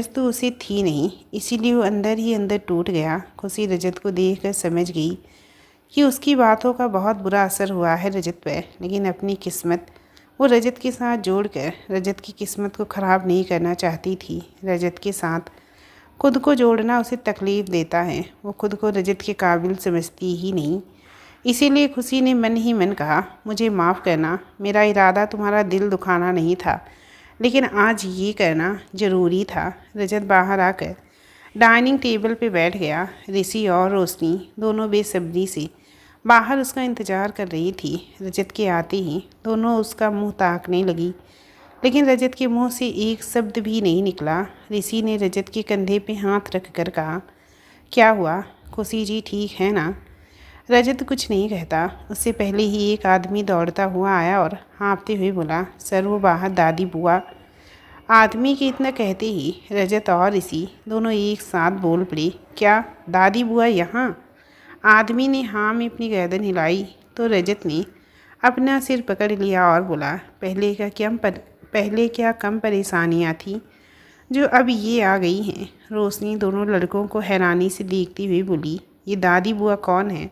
S1: तो उसे थी नहीं, इसीलिए वो अंदर ही अंदर टूट गया। खुशी रजत को देखकर समझ गई कि उसकी बातों का बहुत बुरा असर हुआ है रजत पर, लेकिन अपनी किस्मत वो रजत के साथ जोड़कर रजत की किस्मत को ख़राब नहीं करना चाहती थी। रजत के साथ खुद को जोड़ना उसे तकलीफ़ देता है। वो खुद को रजत के काबिल समझती ही नहीं। इसीलिए खुशी ने मन ही मन कहा, मुझे माफ़ करना, मेरा इरादा तुम्हारा दिल दुखाना नहीं था, लेकिन आज ये करना ज़रूरी था। रजत बाहर आकर डाइनिंग टेबल पे बैठ गया। ऋषि और रोशनी दोनों बेसब्री से बाहर उसका इंतज़ार कर रही थी। रजत के आते ही दोनों उसका मुंह ताकने लगी, लेकिन रजत के मुंह से एक शब्द भी नहीं निकला। ऋषि ने रजत के कंधे पे हाथ रख कर कहा, क्या हुआ, खुशी जी ठीक है ना? रजत कुछ नहीं कहता। उससे पहले ही एक आदमी दौड़ता हुआ आया और हाँफते हुए बोला, सर वो बाहर दादी बुआ। आदमी के इतना कहते ही रजत और ऋषि दोनों एक साथ बोल पड़े, क्या दादी बुआ यहाँ? आदमी ने हाँ में अपनी गर्दन हिलाई तो रजत ने अपना सिर पकड़ लिया और बोला, पहले क्या कम परेशानियाँ थीं जो अब ये आ गई हैं? रोशनी दोनों लड़कों को हैरानी से देखती हुई बोली, ये दादी बुआ कौन है?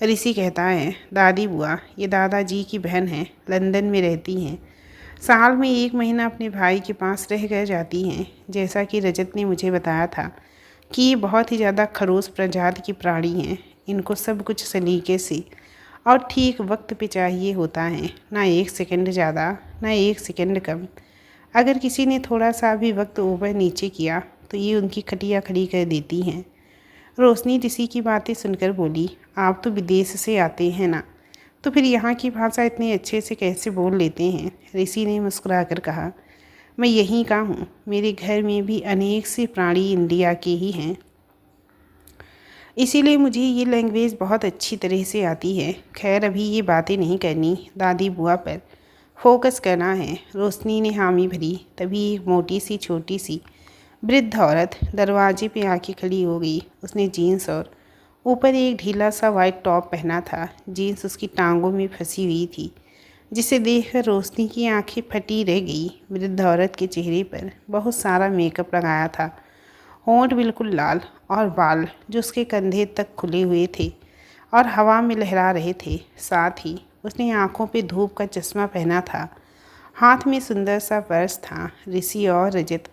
S1: ऋषि कहता है, दादी बुआ ये दादाजी की बहन है, लंदन में रहती हैं। साल में 1 महीना अपने भाई के पास रह कर जाती हैं। जैसा कि रजत ने मुझे बताया था कि ये बहुत ही ज़्यादा खड़ूस प्रजाति की प्राणी हैं। इनको सब कुछ सलीके से और ठीक वक्त पे चाहिए होता है, ना 1 सेकंड ज़्यादा, ना 1 सेकंड कम। अगर किसी ने थोड़ा सा भी वक्त ऊपर नीचे किया तो ये उनकी खटिया खड़ी कर देती हैं। रोशनी ऋषि की बातें सुनकर बोली, आप तो विदेश से आते हैं ना, तो फिर यहाँ की भाषा इतने अच्छे से कैसे बोल लेते हैं? ऋषि ने मुस्कुराकर कहा, मैं यहीं का हूँ। मेरे घर में भी अनेक से प्राणी इंडिया के ही हैं, इसीलिए मुझे ये लैंग्वेज बहुत अच्छी तरह से आती है। खैर अभी ये बातें नहीं करनी, दादी बुआ पर फोकस करना है। रोशनी ने हामी भरी। तभी एक मोटी सी छोटी सी वृद्ध औरत दरवाजे पे आके खड़ी हो गई। उसने जीन्स और ऊपर एक ढीला सा वाइट टॉप पहना था। जीन्स उसकी टांगों में फंसी हुई थी, जिसे देखकर रोशनी की आंखें फटी रह गई। वृद्ध औरत के चेहरे पर बहुत सारा मेकअप लगाया था। होंठ बिल्कुल लाल और बाल जो उसके कंधे तक खुले हुए थे और हवा में लहरा रहे थे। साथ ही उसने आंखों पे धूप का चश्मा पहना था। हाथ में सुंदर सा पर्स था। ऋषि और रजत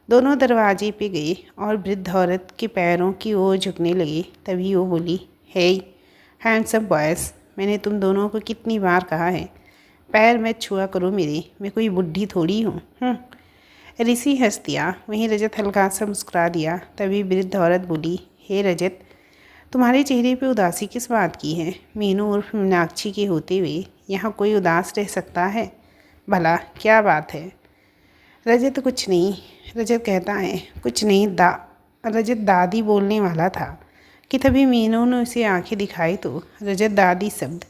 S1: दोनों दरवाजे पे गए और वृद्ध औरत के पैरों की ओर झुकने लगे। तभी वो बोली, हे हैंडसम बॉयज, मैंने तुम दोनों को कितनी बार कहा है पैर मत छुआ करो मेरे, मैं कोई बुढ़ी थोड़ी हूँ। ऋषि हंस दिया। वहीं रजत हल्का सा मुस्कुरा दिया। तभी वृद्ध औरत बोली, हे रजत, तुम्हारे चेहरे पे उदासी किस बात की है? मीनू उर्फ मीनाक्षी के होते हुए यहाँ कोई उदास रह सकता है? भला क्या बात है? रजत कुछ नहीं, रजत कहता है कुछ नहीं रजत दादी बोलने वाला था कि तभी मीनू ने उसे आंखें दिखाई तो रजत दादी शब्द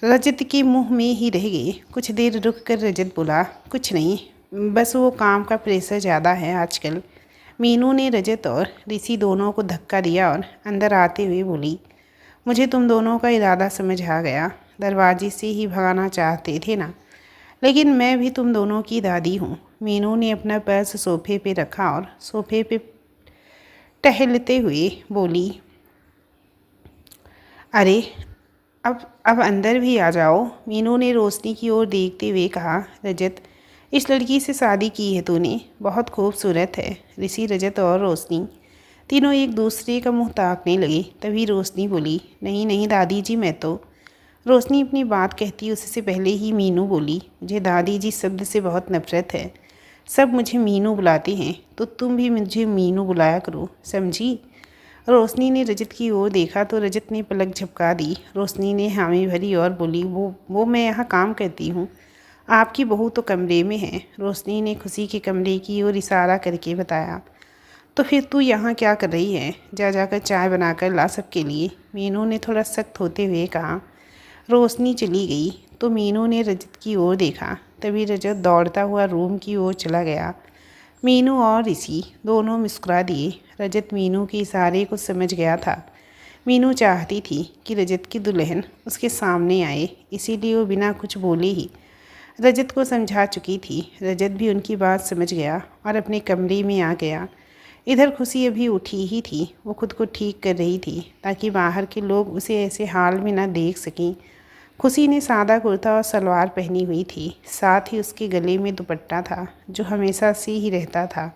S1: रजत के मुंह में ही रह गए। कुछ देर रुक कर रजत बोला, कुछ नहीं, बस वो काम का प्रेशर ज़्यादा है आजकल। मीनू ने रजत और ऋषि दोनों को धक्का दिया और अंदर आते हुए बोली, मुझे तुम दोनों का इरादा समझ आ गया। दरवाजे से ही भगाना चाहते थे ना, लेकिन मैं भी तुम दोनों की दादी हूँ। मीनू ने अपना पर्स सोफे पे रखा और सोफे पे टहलते हुए बोली, अरे अब अंदर भी आ जाओ। मीनू ने रोशनी की ओर देखते हुए कहा, रजत, इस लड़की से शादी की है तूने? बहुत खूबसूरत है। ऋषि, रजत और रोशनी तीनों एक दूसरे का मुंह ताकने लगे। तभी रोशनी बोली, नहीं नहीं दादी जी, मैं तो। रोशनी अपनी बात कहती उससे पहले ही मीनू बोली, मुझे दादी जी शब्द से बहुत नफरत है। सब मुझे मीनू बुलाते हैं, तो तुम भी मुझे मीनू बुलाया करो, समझी? रोशनी ने रजत की ओर देखा तो रजत ने पलक झपका दी। रोशनी ने हामी भरी और बोली, वो मैं यहाँ काम करती हूँ, आपकी बहू तो कमरे में है। रोशनी ने खुशी के कमरे की ओर इशारा करके बताया, तो फिर तू यहाँ क्या कर रही है? जा जाकर चाय बनाकर ला सबके लिए। मीनू ने थोड़ा सख्त होते हुए कहा। रोशनी चली गई तो मीनू ने रजत की ओर देखा। तभी रजत दौड़ता हुआ रूम की ओर चला गया। मीनू और ऋषि दोनों मुस्कुरा दिए। रजत मीनू के इशारे को समझ गया था। मीनू चाहती थी कि रजत की दुल्हन उसके सामने आए, इसीलिए वो बिना कुछ बोले ही रजत को समझा चुकी थी। रजत भी उनकी बात समझ गया और अपने कमरे में आ गया। इधर खुशी अभी उठी ही थी। वो खुद को ठीक कर रही थी ताकि बाहर के लोग उसे ऐसे हाल में ना देख सकें। खुशी ने सादा कुर्ता और सलवार पहनी हुई थी, साथ ही उसके गले में दुपट्टा था जो हमेशा से ही रहता था।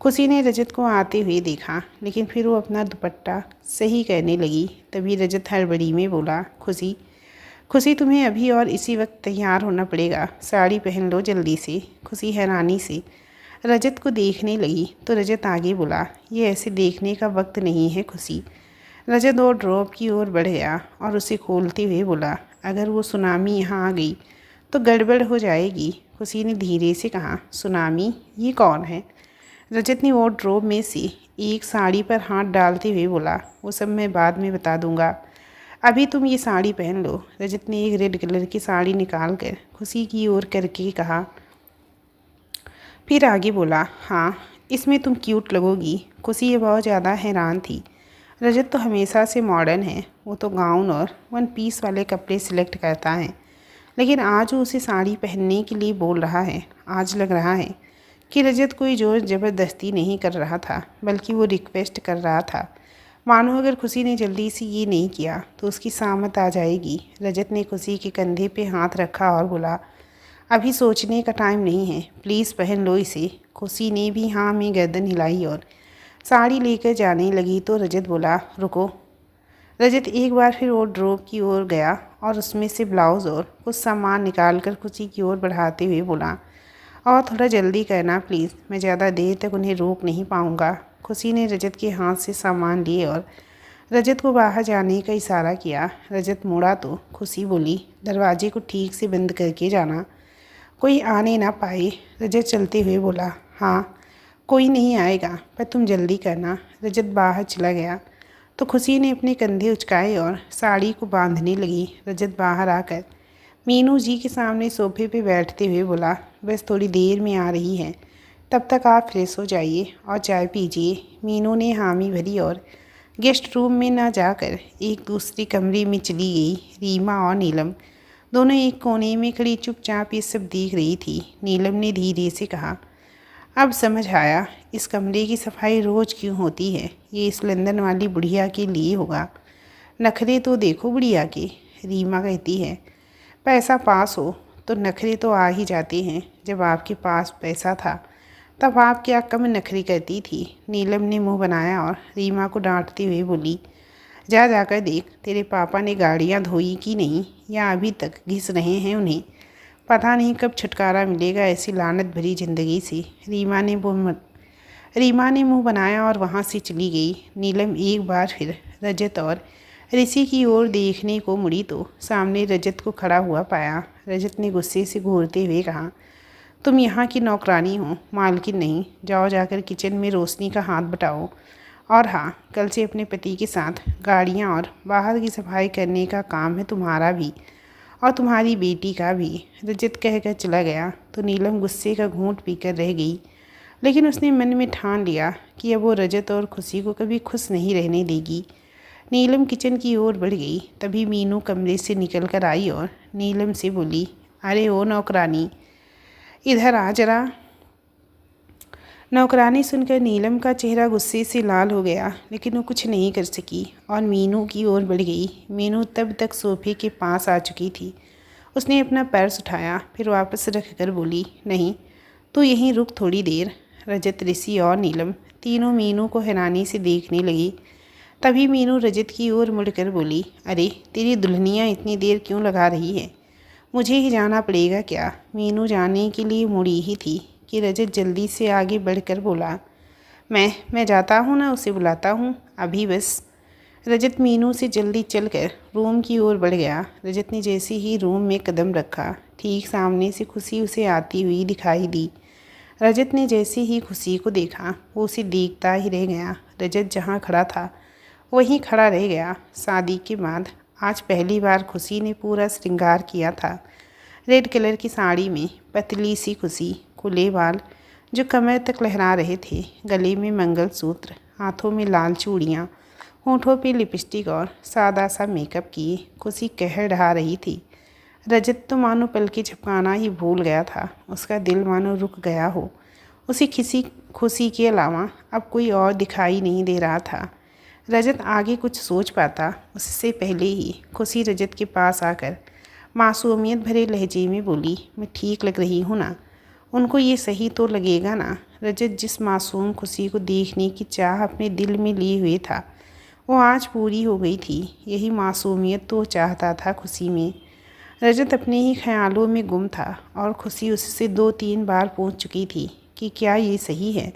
S1: खुशी ने रजत को आते हुए देखा, लेकिन फिर वो अपना दुपट्टा सही करने लगी। तभी रजत हड़बड़ी में बोला, खुशी खुशी, तुम्हें अभी और इसी वक्त तैयार होना पड़ेगा, साड़ी पहन लो जल्दी से। खुशी हैरानी से रजत को देखने लगी तो रजत आगे बोला, ये ऐसे देखने का वक्त नहीं है खुशी। रजत और ड्रॉप की ओर बढ़ गया और उसे खोलते हुए बोला, अगर वो सुनामी यहाँ आ गई तो गड़बड़ हो जाएगी। खुशी ने धीरे से कहा, सुनामी? ये कौन है? रजत ने वार्डरोब में से एक साड़ी पर हाथ डालते हुए बोला, वो सब मैं बाद में बता दूंगा, अभी तुम ये साड़ी पहन लो। रजत ने एक रेड कलर की साड़ी निकाल कर खुशी की ओर करके कहा, फिर आगे बोला, हाँ इसमें तुम क्यूट लगोगी। खुशी ये बहुत ज़्यादा हैरान थी। रजत तो हमेशा से मॉडर्न है, वो तो गाउन और 1 पीस वाले कपड़े सिलेक्ट करता है, लेकिन आज वो उसे साड़ी पहनने के लिए बोल रहा है। आज लग रहा है कि रजत कोई ज़ोर ज़बरदस्ती नहीं कर रहा था, बल्कि वो रिक्वेस्ट कर रहा था। मानो अगर खुशी ने जल्दी से ये नहीं किया तो उसकी सामत आ जाएगी। रजत ने खुशी के कंधे पे हाथ रखा और बोला, अभी सोचने का टाइम नहीं है, प्लीज़ पहन लो इसे। खुशी ने भी हाँ में गर्दन हिलाई और साड़ी लेकर जाने लगी तो रजत बोला, रुको। रजत एक बार फिर वार्डरोब की ओर गया और उसमें से ब्लाउज़ और कुछ सामान निकालकर खुशी की ओर बढ़ाते हुए बोला, और थोड़ा जल्दी करना प्लीज़, मैं ज़्यादा देर तक उन्हें रोक नहीं पाऊँगा। खुशी ने रजत के हाथ से सामान लिए और रजत को बाहर जाने का इशारा किया। रजत मुड़ा तो खुशी बोली, दरवाजे को ठीक से बंद करके जाना, कोई आने ना पाए। रजत चलते हुए बोला, हाँ कोई नहीं आएगा, पर तुम जल्दी करना। रजत बाहर चला गया तो खुशी ने अपने कंधे उचकाए और साड़ी को बांधने लगी। रजत बाहर आकर मीनू जी के सामने सोफे पे बैठते हुए बोला, बस थोड़ी देर में आ रही है, तब तक आप फ्रेश हो जाइए और चाय पीजिए। मीनू ने हामी भरी और गेस्ट रूम में ना जाकर एक दूसरे कमरे में चली गई। रीमा और नीलम दोनों एक कोने में खड़ी चुपचाप ये सब देख रही थी। नीलम ने धीरे से कहा, अब समझ आया इस कमरे की सफाई रोज़ क्यों होती है। ये इस लंदन वाली बुढ़िया के लिए होगा। नखरे तो देखो बुढ़िया के। रीमा कहती है, पैसा पास हो तो नखरे तो आ ही जाते हैं। जब आपके पास पैसा था तब आप क्या कम नखरी करती थी। नीलम ने मुंह बनाया और रीमा को डांटते हुए बोली, जा जाकर देख तेरे पापा ने गाड़ियाँ धोई कि नहीं, या अभी तक घिस रहे हैं उन्हें। पता नहीं कब छुटकारा मिलेगा ऐसी लानत भरी ज़िंदगी से। रीमा ने मुंह बनाया और वहाँ से चली गई। नीलम एक बार फिर रजत और ऋषि की ओर देखने को मुड़ी तो सामने रजत को खड़ा हुआ पाया। रजत ने गुस्से से घूरते हुए कहा, तुम यहाँ की नौकरानी हो, मालकिन नहीं। जाओ जाकर किचन में रोशनी का हाथ बटाओ, और हाँ, कल से अपने पति के साथ गाड़ियाँ और बाहर की सफाई करने का काम है तुम्हारा भी और तुम्हारी बेटी का भी। रजत कहकर चला गया तो नीलम गुस्से का घूंट पीकर रह गई, लेकिन उसने मन में ठान लिया कि अब वो रजत और खुशी को कभी खुश नहीं रहने देगी। नीलम किचन की ओर बढ़ गई। तभी मीनू कमरे से निकल कर आई और नीलम से बोली, अरे ओ नौकरानी, इधर आ जरा। नौकरानी सुनकर नीलम का चेहरा गुस्से से लाल हो गया, लेकिन वो कुछ नहीं कर सकी और मीनू की ओर बढ़ गई। मीनू तब तक सोफे के पास आ चुकी थी। उसने अपना पर्स उठाया, फिर वापस रख कर बोली, नहीं तो यहीं रुक थोड़ी देर। रजत, ऋषि और नीलम तीनों मीनू को हैरानी से देखने लगी। तभी मीनू रजत की ओर मुड़कर बोली, अरे तेरी दुल्हनियाँ इतनी देर क्यों लगा रही है, मुझे ही जाना पड़ेगा क्या। मीनू जाने के लिए मुड़ी ही थी कि रजत जल्दी से आगे बढ़कर बोला, मैं जाता हूँ ना, उसे बुलाता हूँ अभी बस। रजत मीनू से जल्दी चलकर रूम की ओर बढ़ गया। रजत ने जैसे ही रूम में कदम रखा, ठीक सामने से खुशी उसे आती हुई दिखाई दी। रजत ने जैसे ही खुशी को देखा, वो उसे देखता ही रह गया। रजत जहाँ खड़ा था वहीं खड़ा रह गया। शादी के बाद आज पहली बार खुशी ने पूरा श्रृंगार किया था। रेड कलर की साड़ी में पतली सी खुशी, खुले बाल जो कमर तक लहरा रहे थे, गले में मंगलसूत्र, हाथों में लाल चूड़ियाँ, होठों पे लिपस्टिक और सादा सा मेकअप किए खुशी कह ढहा रही थी। रजत तो मानो पलके झपकाना ही भूल गया था। उसका दिल मानो रुक गया हो। उसे किसी खुशी के अलावा अब कोई और दिखाई नहीं दे रहा था। रजत आगे कुछ सोच पाता उससे पहले ही खुशी रजत के पास आकर मासूमियत भरे लहजे में बोली, मैं ठीक लग रही हूँ ना, उनको ये सही तो लगेगा ना। रजत जिस मासूम खुशी को देखने की चाह अपने दिल में लिए हुए था, वो आज पूरी हो गई थी। यही मासूमियत तो चाहता था खुशी में। रजत अपने ही ख्यालों में गुम था और खुशी उससे 2-3 बार पूछ चुकी थी कि क्या ये सही है।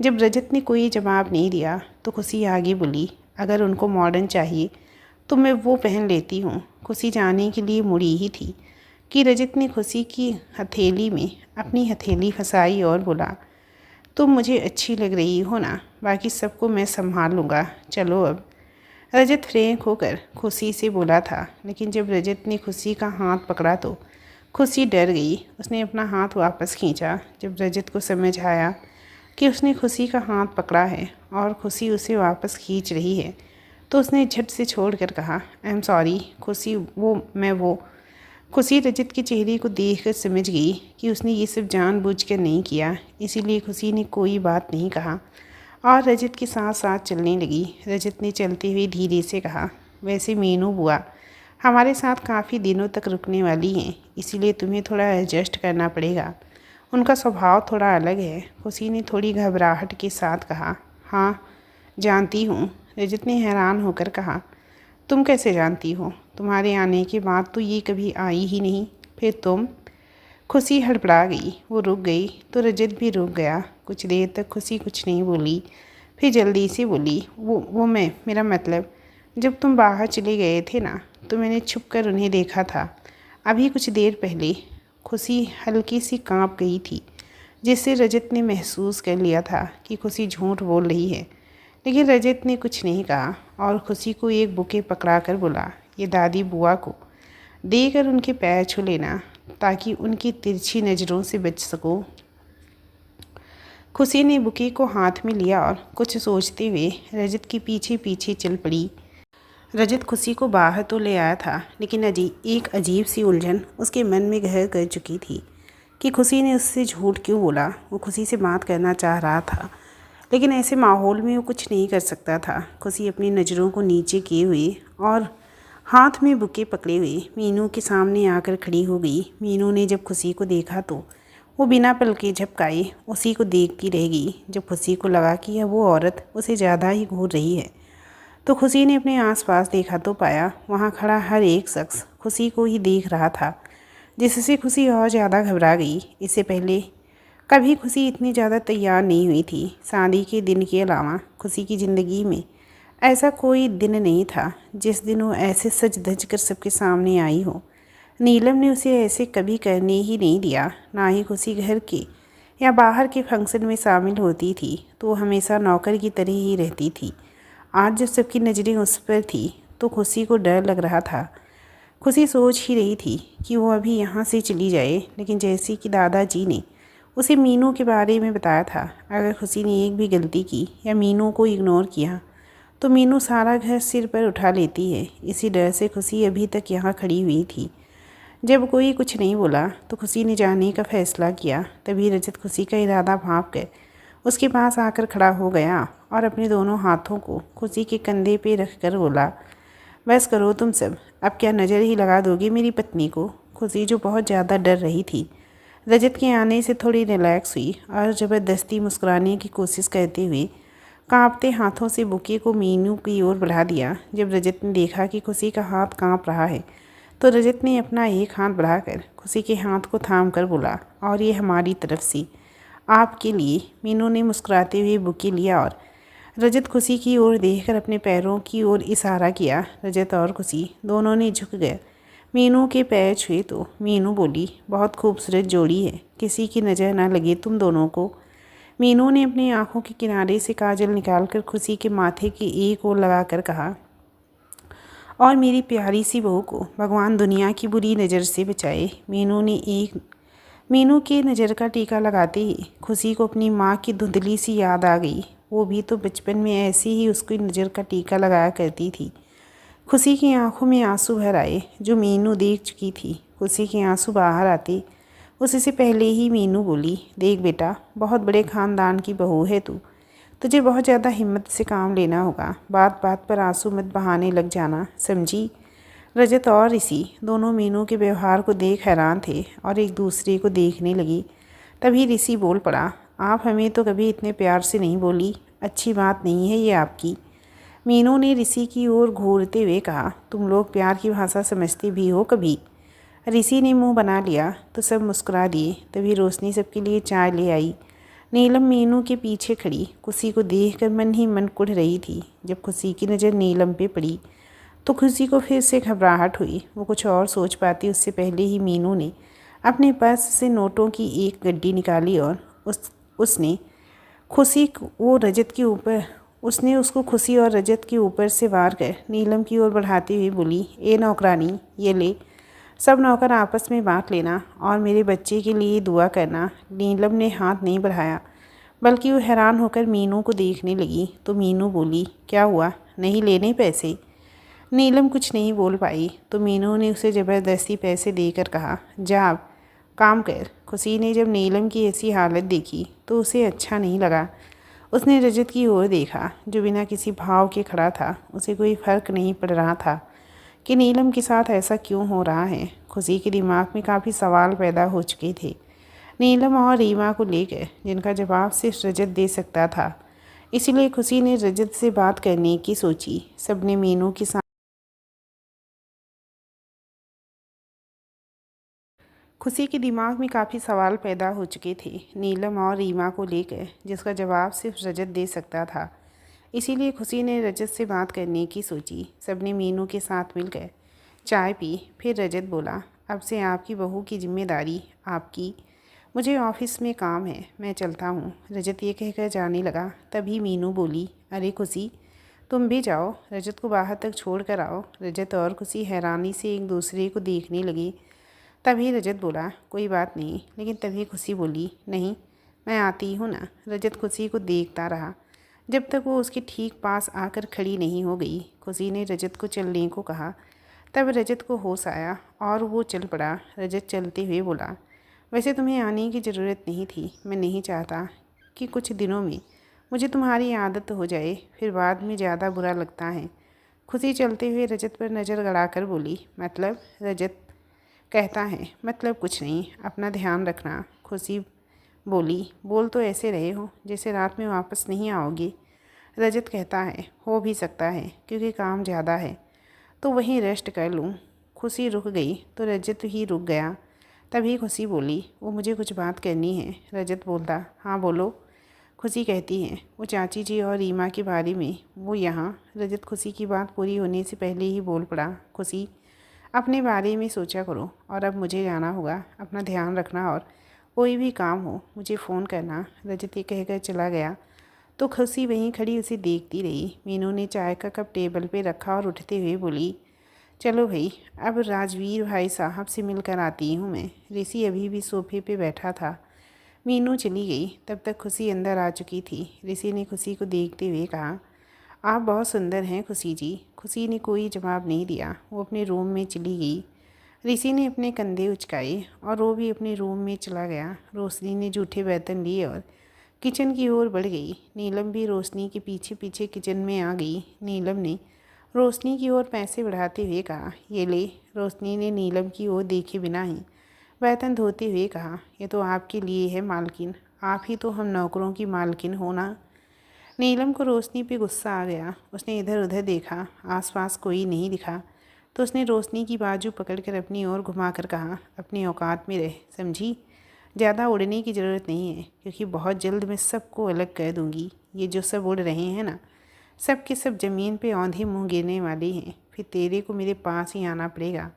S1: जब रजत ने कोई जवाब नहीं दिया तो खुशी आगे बोली, अगर उनको मॉडर्न चाहिए तो मैं वो पहन लेती हूँ। खुशी जाने के लिए मुड़ी ही थी कि रजत ने खुशी की हथेली में अपनी हथेली फंसाई और बोला, तुम मुझे अच्छी लग रही हो ना, बाकी सबको मैं संभाल लूँगा, चलो अब। रजत फ्रेंक होकर खुशी से बोला था, लेकिन जब रजत ने खुशी का हाथ पकड़ा तो खुशी डर गई। उसने अपना हाथ वापस खींचा। जब रजत को समझ आया कि उसने खुशी का हाथ पकड़ा है और खुशी उसे वापस खींच रही है, तो उसने झट से छोड़कर कहा, आई एम सॉरी खुशी, वो। खुशी रजत के चेहरे को देखकर समझ गई कि उसने ये सब जानबूझकर नहीं किया, इसीलिए खुशी ने कोई बात नहीं कहा और रजत के साथ साथ चलने लगी। रजत ने चलते हुए धीरे से कहा, वैसे मीनू बुआ, हमारे साथ काफ़ी दिनों तक रुकने वाली हैं, इसीलिए तुम्हें थोड़ा एडजस्ट करना पड़ेगा। उनका स्वभाव थोड़ा अलग है। खुशी ने थोड़ी घबराहट के साथ कहा। हाँ जानती हूँ, रजत ने हैरान होकर कहा। तुम कैसे जानती हो? तुम्हारे आने के बाद तो ये कभी आई ही नहीं। फिर तुम? खुशी हड़बड़ा गई। वो रुक गई तो रजत भी रुक गया। कुछ देर तक खुशी कुछ नहीं बोली, फिर जल्दी से बोली, वो मेरा मतलब, जब तुम बाहर चले गए थे ना, तो मैंने छुप कर उन्हें देखा था, अभी कुछ देर पहले। खुशी हल्की सी कांप गई थी, जिससे रजत ने महसूस कर लिया था कि खुशी झूठ बोल रही है। लेकिन रजत ने कुछ नहीं कहा और खुशी को एक बुके पकड़ा कर बोला, ये दादी बुआ को देकर उनके पैर छू लेना, ताकि उनकी तिरछी नज़रों से बच सको। खुशी ने बुके को हाथ में लिया और कुछ सोचते हुए रजत के पीछे पीछे चल पड़ी। रजत खुशी को बाहर तो ले आया था, लेकिन एक अजीब सी उलझन उसके मन में घर कर चुकी थी कि खुशी ने उससे झूठ क्यों बोला। वो खुशी से बात करना चाह रहा था, लेकिन ऐसे माहौल में वो कुछ नहीं कर सकता था। खुशी अपनी नज़रों को नीचे किए हुए और हाथ में बुके पकड़े हुए मीनू के सामने आकर खड़ी हो गई। मीनू ने जब खुशी को देखा तो वो बिना पलके झपकाए उसी को देखती रह गई। जब खुशी को लगा कि यह वो औरत उसे ज़्यादा ही घूर रही है, तो खुशी ने अपने आसपास देखा तो पाया वहाँ खड़ा हर एक शख्स खुशी को ही देख रहा था, जिससे खुशी और ज़्यादा घबरा गई। इससे पहले कभी खुशी इतनी ज़्यादा तैयार नहीं हुई थी। शादी के दिन के अलावा खुशी की ज़िंदगी में ऐसा कोई दिन नहीं था जिस दिन वो ऐसे सज धज कर सबके सामने आई हो। नीलम ने उसे ऐसे कभी करने ही नहीं दिया। ना ही खुशी घर के या बाहर के फंक्शन में शामिल होती थी तो वो हमेशा नौकर की तरह ही रहती थी। आज जब सबकी नज़रें उस पर थी तो खुशी को डर लग रहा था। खुशी सोच ही रही थी कि वो अभी यहाँ से चली जाए, लेकिन जैसे कि दादाजी ने उसे मीनू के बारे में बताया था, अगर खुशी ने एक भी गलती की या मीनू को इग्नोर किया तो मीनू सारा घर सिर पर उठा लेती है। इसी डर से खुशी अभी तक यहाँ खड़ी हुई थी। जब कोई कुछ नहीं बोला तो खुशी ने जाने का फैसला किया। तभी रजत खुशी का इरादा भांप कर उसके पास आकर खड़ा हो गया और अपने दोनों हाथों को खुशी के कंधे पे रख कर बोला, बस करो तुम सब, अब क्या नज़र ही लगा दोगे मेरी पत्नी को? खुशी जो बहुत ज़्यादा डर रही थी, रजत के आने से थोड़ी रिलैक्स हुई और ज़बरदस्ती मुस्कुराने की कोशिश करते हुए कांपते हाथों से बुके को मीनू की ओर बढ़ा दिया। जब रजत ने देखा कि खुशी का हाथ कांप रहा है तो रजत ने अपना एक हाथ बढ़ाकर खुशी के हाथ को थाम कर बोला, और ये हमारी तरफ से आपके लिए। मीनू ने मुस्कुराते हुए बुके लिया और रजत खुशी की ओर देखकर अपने पैरों की ओर इशारा किया। रजत और खुशी दोनों ने झुक गए। मीनू के पैर छुए तो मीनू बोली, बहुत खूबसूरत जोड़ी है, किसी की नज़र ना लगे तुम दोनों को। मीनू ने अपनी आंखों के किनारे से काजल निकालकर खुशी के माथे की एक ओर लगाकर कहा, और मेरी प्यारी सी बहू को भगवान दुनिया की बुरी नज़र से बचाए। मीनू के नज़र का टीका लगाते ही खुशी को अपनी माँ की धुंधली सी याद आ गई। वो भी तो बचपन में ऐसे ही उसकी नज़र का टीका लगाया करती थी। खुशी की आंखों में आंसू भर आए जो मीनू देख चुकी थी। खुशी के आंसू बाहर आते उससे पहले ही मीनू बोली, देख बेटा, बहुत बड़े ख़ानदान की बहू है तू, तुझे बहुत ज़्यादा हिम्मत से काम लेना होगा। बात बात पर आंसू मत बहाने लग जाना, समझी? रजत और ऋषि दोनों मीनू के व्यवहार को देख हैरान थे और एक दूसरे को देखने लगी। तभी ऋषि बोल पड़ा, आप हमें तो कभी इतने प्यार से नहीं बोली, अच्छी बात नहीं है ये आपकी। मीनू ने ऋषि की ओर घूरते हुए कहा, तुम लोग प्यार की भाषा समझते भी हो कभी? ऋषि ने मुंह बना लिया तो सब मुस्कुरा दिए। तभी रोशनी सबके लिए चाय ले आई। नीलम मीनू के पीछे खड़ी खुशी को देखकर मन ही मन कुढ़ रही थी। जब खुशी की नज़र नीलम पे पड़ी तो खुशी को फिर से घबराहट हुई। वो कुछ और सोच पाती उससे पहले ही मीनू ने अपने पर्स से नोटों की एक गड्डी निकाली और उसने उसको खुशी और रजत के ऊपर से वार कर नीलम की ओर बढ़ाते हुए बोली, ए नौकरानी, ये ले, सब नौकर आपस में बांट लेना और मेरे बच्चे के लिए दुआ करना। नीलम ने हाथ नहीं बढ़ाया, बल्कि वो हैरान होकर मीनू को देखने लगी। तो मीनू बोली, क्या हुआ, नहीं लेने पैसे? नीलम कुछ नहीं बोल पाई तो मीनू ने उसे ज़बरदस्ती पैसे देकर कहा, जा अब काम कर। खुशी ने जब नीलम की ऐसी हालत देखी तो उसे अच्छा नहीं लगा। उसने रजत की ओर देखा जो बिना किसी भाव के खड़ा था। उसे कोई फ़र्क नहीं पड़ रहा था कि नीलम के साथ ऐसा क्यों हो रहा है। खुशी के दिमाग में काफ़ी सवाल पैदा हो चुके थे नीलम और रीमा को लेकर, जिनका जवाब सिर्फ रजत दे सकता था। इसीलिए खुशी ने रजत से बात करने की सोची। सबने मीनू के साथ खुशी के दिमाग में काफ़ी सवाल पैदा हो चुके थे नीलम और रीमा को लेकर, जिसका जवाब सिर्फ रजत दे सकता था। इसीलिए खुशी ने रजत से बात करने की सोची। सबने मीनू के साथ मिलकर चाय पी। फिर रजत बोला, अब से आपकी बहू की जिम्मेदारी आपकी। मुझे ऑफिस में काम है, मैं चलता हूँ। रजत ये कहकर जाने लगा। तभी मीनू बोली, अरे खुशी, तुम भी जाओ, रजत को बाहर तक छोड़ कर आओ। रजत और खुशी हैरानी से एक दूसरे को देखने लगे। तभी रजत बोला, कोई बात नहीं। लेकिन तभी खुशी बोली, नहीं, मैं आती हूँ ना। रजत खुशी को देखता रहा जब तक वो उसके ठीक पास आकर खड़ी नहीं हो गई। खुशी ने रजत को चलने को कहा। तब रजत को होश आया और वो चल पड़ा। रजत चलते हुए बोला, वैसे तुम्हें आने की ज़रूरत नहीं थी। मैं नहीं चाहता कि कुछ दिनों में मुझे तुम्हारी आदत हो जाए, फिर बाद में ज़्यादा बुरा लगता है। खुशी चलते हुए रजत पर नज़र गड़ाकर बोली, मतलब? रजत कहता है, मतलब कुछ नहीं, अपना ध्यान रखना। खुशी बोली, बोल तो ऐसे रहे हो जैसे रात में वापस नहीं आओगे। रजत कहता है, हो भी सकता है, क्योंकि काम ज़्यादा है तो वहीं रेस्ट कर लूँ। खुशी रुक गई तो रजत ही रुक गया। तभी खुशी बोली, वो मुझे कुछ बात करनी है। रजत बोलता, हाँ बोलो। खुशी कहती है, वो चाची जी और रीमा के बारे में, वो यहाँ। रजत खुशी की बात पूरी होने से पहले ही बोल पड़ा, खुशी, अपने बारे में सोचा करो, और अब मुझे जाना होगा। अपना ध्यान रखना, और कोई भी काम हो मुझे फ़ोन करना। रजत ये कहकर चला गया तो खुशी वहीं खड़ी उसे देखती रही। मीनू ने चाय का कप टेबल पे रखा और उठते हुए बोली, चलो भाई, अब राजवीर भाई साहब से मिलकर आती हूँ मैं। ऋषि अभी भी सोफे पे बैठा था। मीनू चली गई तब तक खुशी अंदर आ चुकी थी। ऋषि ने खुशी को देखते हुए कहा, आप बहुत सुंदर हैं खुशी जी। खुशी ने कोई जवाब नहीं दिया। वो अपने रूम में चली गई। ऋषि ने अपने कंधे उचकाए और वो भी अपने रूम में चला गया। रोशनी ने जूठे बर्तन लिए और किचन की ओर बढ़ गई। नीलम भी रोशनी के पीछे पीछे किचन में आ गई। नीलम ने रोशनी की ओर पैसे बढ़ाते हुए कहा, ये ले। रोशनी ने नीलम की ओर देखे बिना ही बर्तन धोते हुए कहा, ये तो आपके लिए है मालकिन, आप ही तो हम नौकरों की मालकिन हो ना। नीलम को रोशनी पे गुस्सा आ गया। उसने इधर उधर देखा, आसपास कोई नहीं दिखा तो उसने रोशनी की बाजू पकड़कर अपनी ओर घुमाकर कहा, अपनी औकात में रह, समझी? ज़्यादा उड़ने की ज़रूरत नहीं है, क्योंकि बहुत जल्द मैं सबको अलग कर दूँगी। ये जो सब उड़ रहे हैं ना, सब के सब ज़मीन पे औंधे मुँह गिरने वाले हैं। फिर तेरे को मेरे पास ही आना पड़ेगा।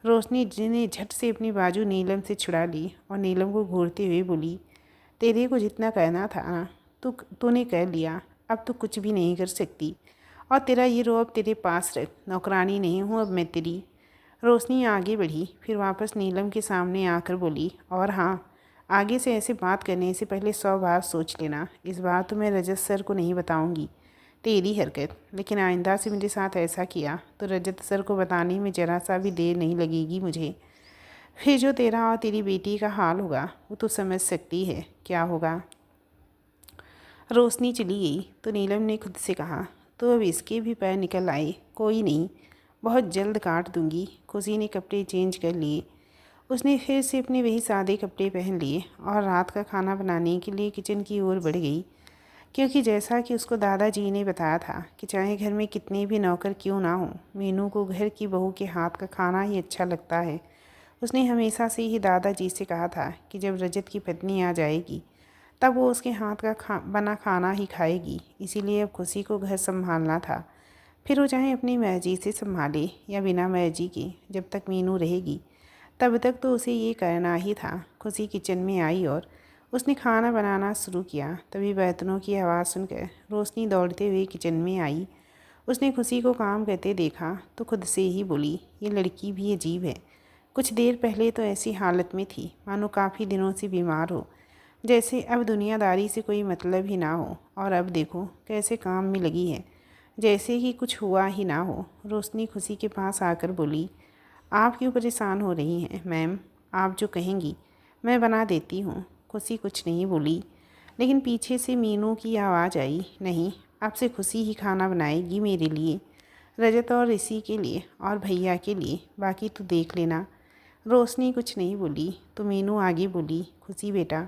S1: रोशनी जी ने झट से अपनी बाजू नीलम से छुड़ा ली और नीलम को घूरते हुए बोली, तेरे को जितना कहना था ना, तूने कह लिया। अब तो कुछ भी नहीं कर सकती, और तेरा ये रोब तेरे पास रख। नौकरानी नहीं हूँ अब मैं तेरी। रोशनी आगे बढ़ी, फिर वापस नीलम के सामने आकर बोली, और हाँ, आगे से ऐसे बात करने से पहले 100 बार सोच लेना। इस बार तो मैं रजत सर को नहीं बताऊंगी तेरी हरकत, लेकिन आइंदा से मेरे साथ ऐसा किया तो रजत सर को बताने में ज़रा सा भी देर नहीं लगेगी मुझे। फिर जो तेरा और तेरी बेटी का हाल होगा वो तो समझ सकती है क्या होगा। रोशनी चली गई तो नीलम ने खुद से कहा, तो अब इसके भी पैर निकल आए। कोई नहीं, बहुत जल्द काट दूंगी। खुशी ने कपड़े चेंज कर लिए। उसने फिर से अपने वही सादे कपड़े पहन लिए और रात का खाना बनाने के लिए किचन की ओर बढ़ गई, क्योंकि जैसा कि उसको दादाजी ने बताया था कि चाहे घर में कितने भी नौकर क्यों ना हो, मीनू को घर की बहू के हाथ का खाना ही अच्छा लगता है। उसने हमेशा से ही दादाजी से कहा था कि जब रजत की पत्नी आ जाएगी तब वो उसके हाथ का बना खाना ही खाएगी। इसीलिए अब खुशी को घर संभालना था। फिर वो चाहे अपनी मर्जी से संभाले या बिना मर्जी के, जब तक मीनू रहेगी तब तक तो उसे ये करना ही था। खुशी किचन में आई और उसने खाना बनाना शुरू किया। तभी बर्तनों की आवाज़ सुनकर रोशनी दौड़ते हुए किचन में आई। उसने खुशी को काम करते देखा तो खुद से ही बोली, ये लड़की भी अजीब है। कुछ देर पहले तो ऐसी हालत में थी मानो काफ़ी दिनों से बीमार हो, जैसे अब दुनियादारी से कोई मतलब ही ना हो, और अब देखो कैसे काम में लगी है, जैसे कि कुछ हुआ ही ना हो। रोशनी खुशी के पास आकर बोली, आप क्यों परेशान हो रही हैं मैम? आप जो कहेंगी मैं बना देती हूँ। खुशी कुछ नहीं बोली, लेकिन पीछे से मीनू की आवाज़ आई, नहीं, अब से खुशी ही खाना बनाएगी मेरे लिए। रजत और ऋषि के लिए और भैया के लिए, बाकी तो देख लेना। रोशनी कुछ नहीं बोली तो मीनू आगे बोली, खुशी बेटा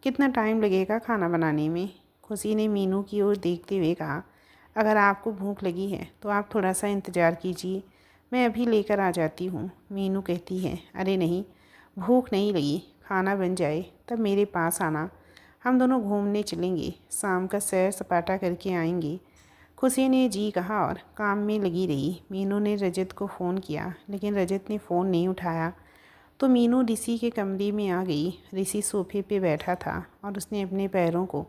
S1: कितना टाइम लगेगा खाना बनाने में? खुशी ने मीनू की ओर देखते हुए कहा, अगर आपको भूख लगी है तो आप थोड़ा सा इंतज़ार कीजिए, मैं अभी लेकर आ जाती हूँ। मीनू कहती है, अरे नहीं, भूख नहीं लगी, खाना बन जाए तब मेरे पास आना, हम दोनों घूमने चलेंगे, शाम का सैर सपाटा करके आएंगे। खुशी ने जी कहा और काम में लगी रही। मीनू ने रजत को फ़ोन किया लेकिन रजत ने फ़ोन नहीं उठाया तो मीनू ऋषि के कमरे में आ गई। ऋषि सोफे पे बैठा था और उसने अपने पैरों को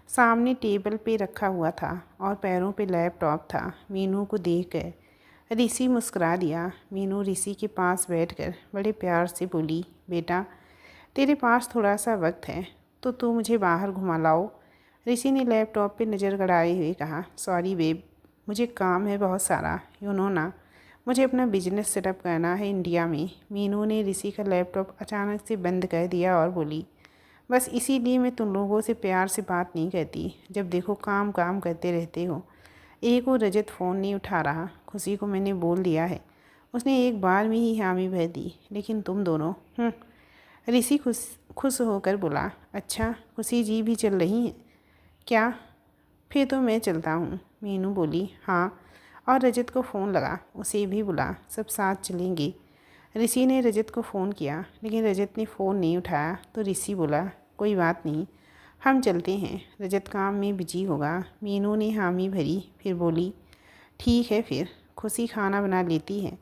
S1: सामने टेबल पे रखा हुआ था और पैरों पे लैपटॉप था। मीनू को देखकर ऋषि मुस्कुरा दिया। मीनू ऋषि के पास बैठकर बड़े प्यार से बोली, बेटा तेरे पास थोड़ा सा वक्त है तो तू मुझे बाहर घुमा लाओ। ऋषि ने लैपटॉप पे नज़र गड़ाए हुए कहा, सॉरी बेब, मुझे काम है बहुत सारा, यू नो ना, मुझे अपना बिजनेस सेटअप करना है इंडिया में। मीनू ने ऋषि का लैपटॉप अचानक से बंद कर दिया और बोली, बस इसीलिए मैं तुम लोगों से प्यार से बात नहीं करती, जब देखो काम काम करते रहते हो। एक वो रजत फ़ोन नहीं उठा रहा, खुशी को मैंने बोल दिया है, उसने एक बार में ही हामी भर दी, लेकिन तुम दोनों ऋषि खुश होकर बोला, अच्छा खुशी जी भी चल रही हैं क्या? फिर तो मैं चलता हूँ। मीनू बोली, हाँ, और रजत को फ़ोन लगा, उसे भी बुला, सब साथ चलेंगे। ऋषि ने रजत को फ़ोन किया लेकिन रजत ने फ़ोन नहीं उठाया तो ऋषि बोला, कोई बात नहीं, हम चलते हैं, रजत काम में बिजी होगा। मीनू ने हामी भरी, फिर बोली, ठीक है फिर, खुशी खाना बना लेती है,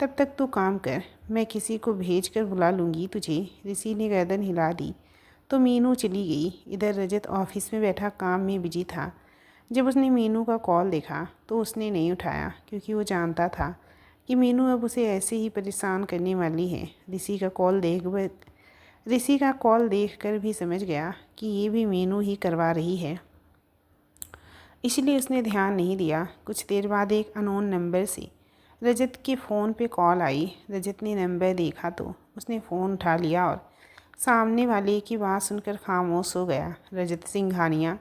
S1: तब तक तू काम कर, मैं किसी को भेज कर बुला लूँगी तुझे। ऋषि ने गर्दन हिला दी तो मीनू चली गई। इधर रजत ऑफिस में बैठा काम में बिजी था। जब उसने मीनू का कॉल देखा तो उसने नहीं उठाया क्योंकि वो जानता था कि मीनू अब उसे ऐसे ही परेशान करने वाली है। ऋषि का कॉल देखकर भी समझ गया कि ये भी मीनू ही करवा रही है, इसलिए उसने ध्यान नहीं दिया। कुछ देर बाद एक अननोन नंबर से रजत के फ़ोन पे कॉल आई। रजत ने नंबर देखा तो उसने फ़ोन उठा लिया और सामने वाले की बात सुनकर खामोश हो गया। रजत सिंघानिया।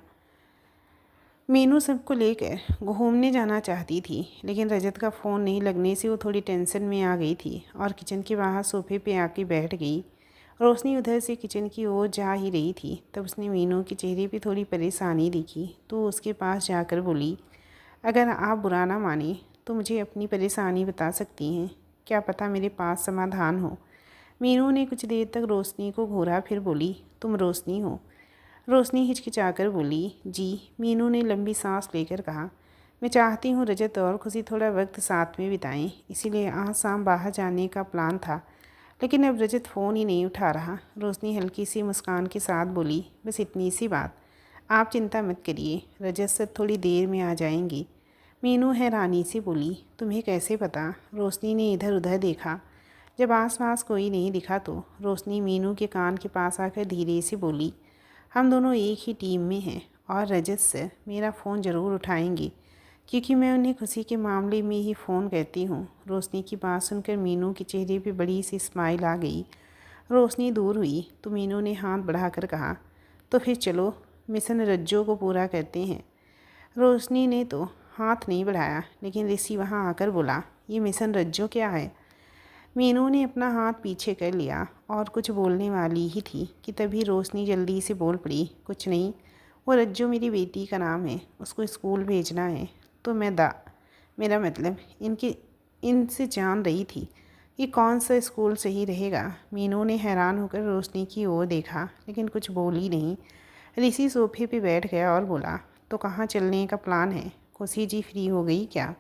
S1: मीनू सबको लेकर घूमने जाना चाहती थी लेकिन रजत का फ़ोन नहीं लगने से वो थोड़ी टेंशन में आ गई थी और किचन के बाहर सोफे पे आके बैठ गई। रोशनी उधर से किचन की ओर जा ही रही थी तब उसने मीनू के चेहरे पे थोड़ी परेशानी दिखी तो उसके पास जाकर बोली, अगर आप बुरा ना माने तो मुझे अपनी परेशानी बता सकती हैं, क्या पता मेरे पास समाधान हो। मीनू ने कुछ देर तक रोशनी को घूरा फिर बोली, तुम रोशनी हो? रोशनी हिचकिचाकर बोली, जी। मीनू ने लंबी सांस लेकर कहा, मैं चाहती हूँ रजत और खुशी थोड़ा वक्त साथ में बिताएं, इसीलिए आज शाम बाहर जाने का प्लान था, लेकिन अब रजत फ़ोन ही नहीं उठा रहा। रोशनी हल्की सी मुस्कान के साथ बोली, बस इतनी सी बात, आप चिंता मत करिए, रजत सर थोड़ी देर में आ जाएंगी। मीनू हैरानी से बोली, तुम्हें कैसे पता? रोशनी ने इधर उधर देखा। जब आसपास कोई नहीं दिखा तो रोशनी मीनू के कान के पास आकर धीरे से बोली, हम दोनों एक ही टीम में हैं और रजत सर मेरा फ़ोन ज़रूर उठाएंगे क्योंकि मैं उन्हें खुशी के मामले में ही फ़ोन करती हूँ। रोशनी की बात सुनकर मीनू के चेहरे पे बड़ी सी स्माइल आ गई। रोशनी दूर हुई तो मीनू ने हाथ बढ़ाकर कहा, तो फिर चलो मिशन रज्जो को पूरा करते हैं। रोशनी ने तो हाथ नहीं बढ़ाया लेकिन ऋषि वहाँ आकर बोला, ये मिशन रज्जो क्या है? मीनू ने अपना हाथ पीछे कर लिया और कुछ बोलने वाली ही थी कि तभी रोशनी जल्दी से बोल पड़ी, कुछ नहीं, वो रज्जू मेरी बेटी का नाम है, उसको स्कूल भेजना है तो मेरा मतलब इनसे जान रही थी कि कौन सा स्कूल सही रहेगा। मीनू ने हैरान होकर रोशनी की ओर देखा लेकिन कुछ बोली नहीं। ऋषि सोफे पे बैठ गया और बोला, तो कहाँ चलने का प्लान है? खुशी जी फ्री हो गई क्या?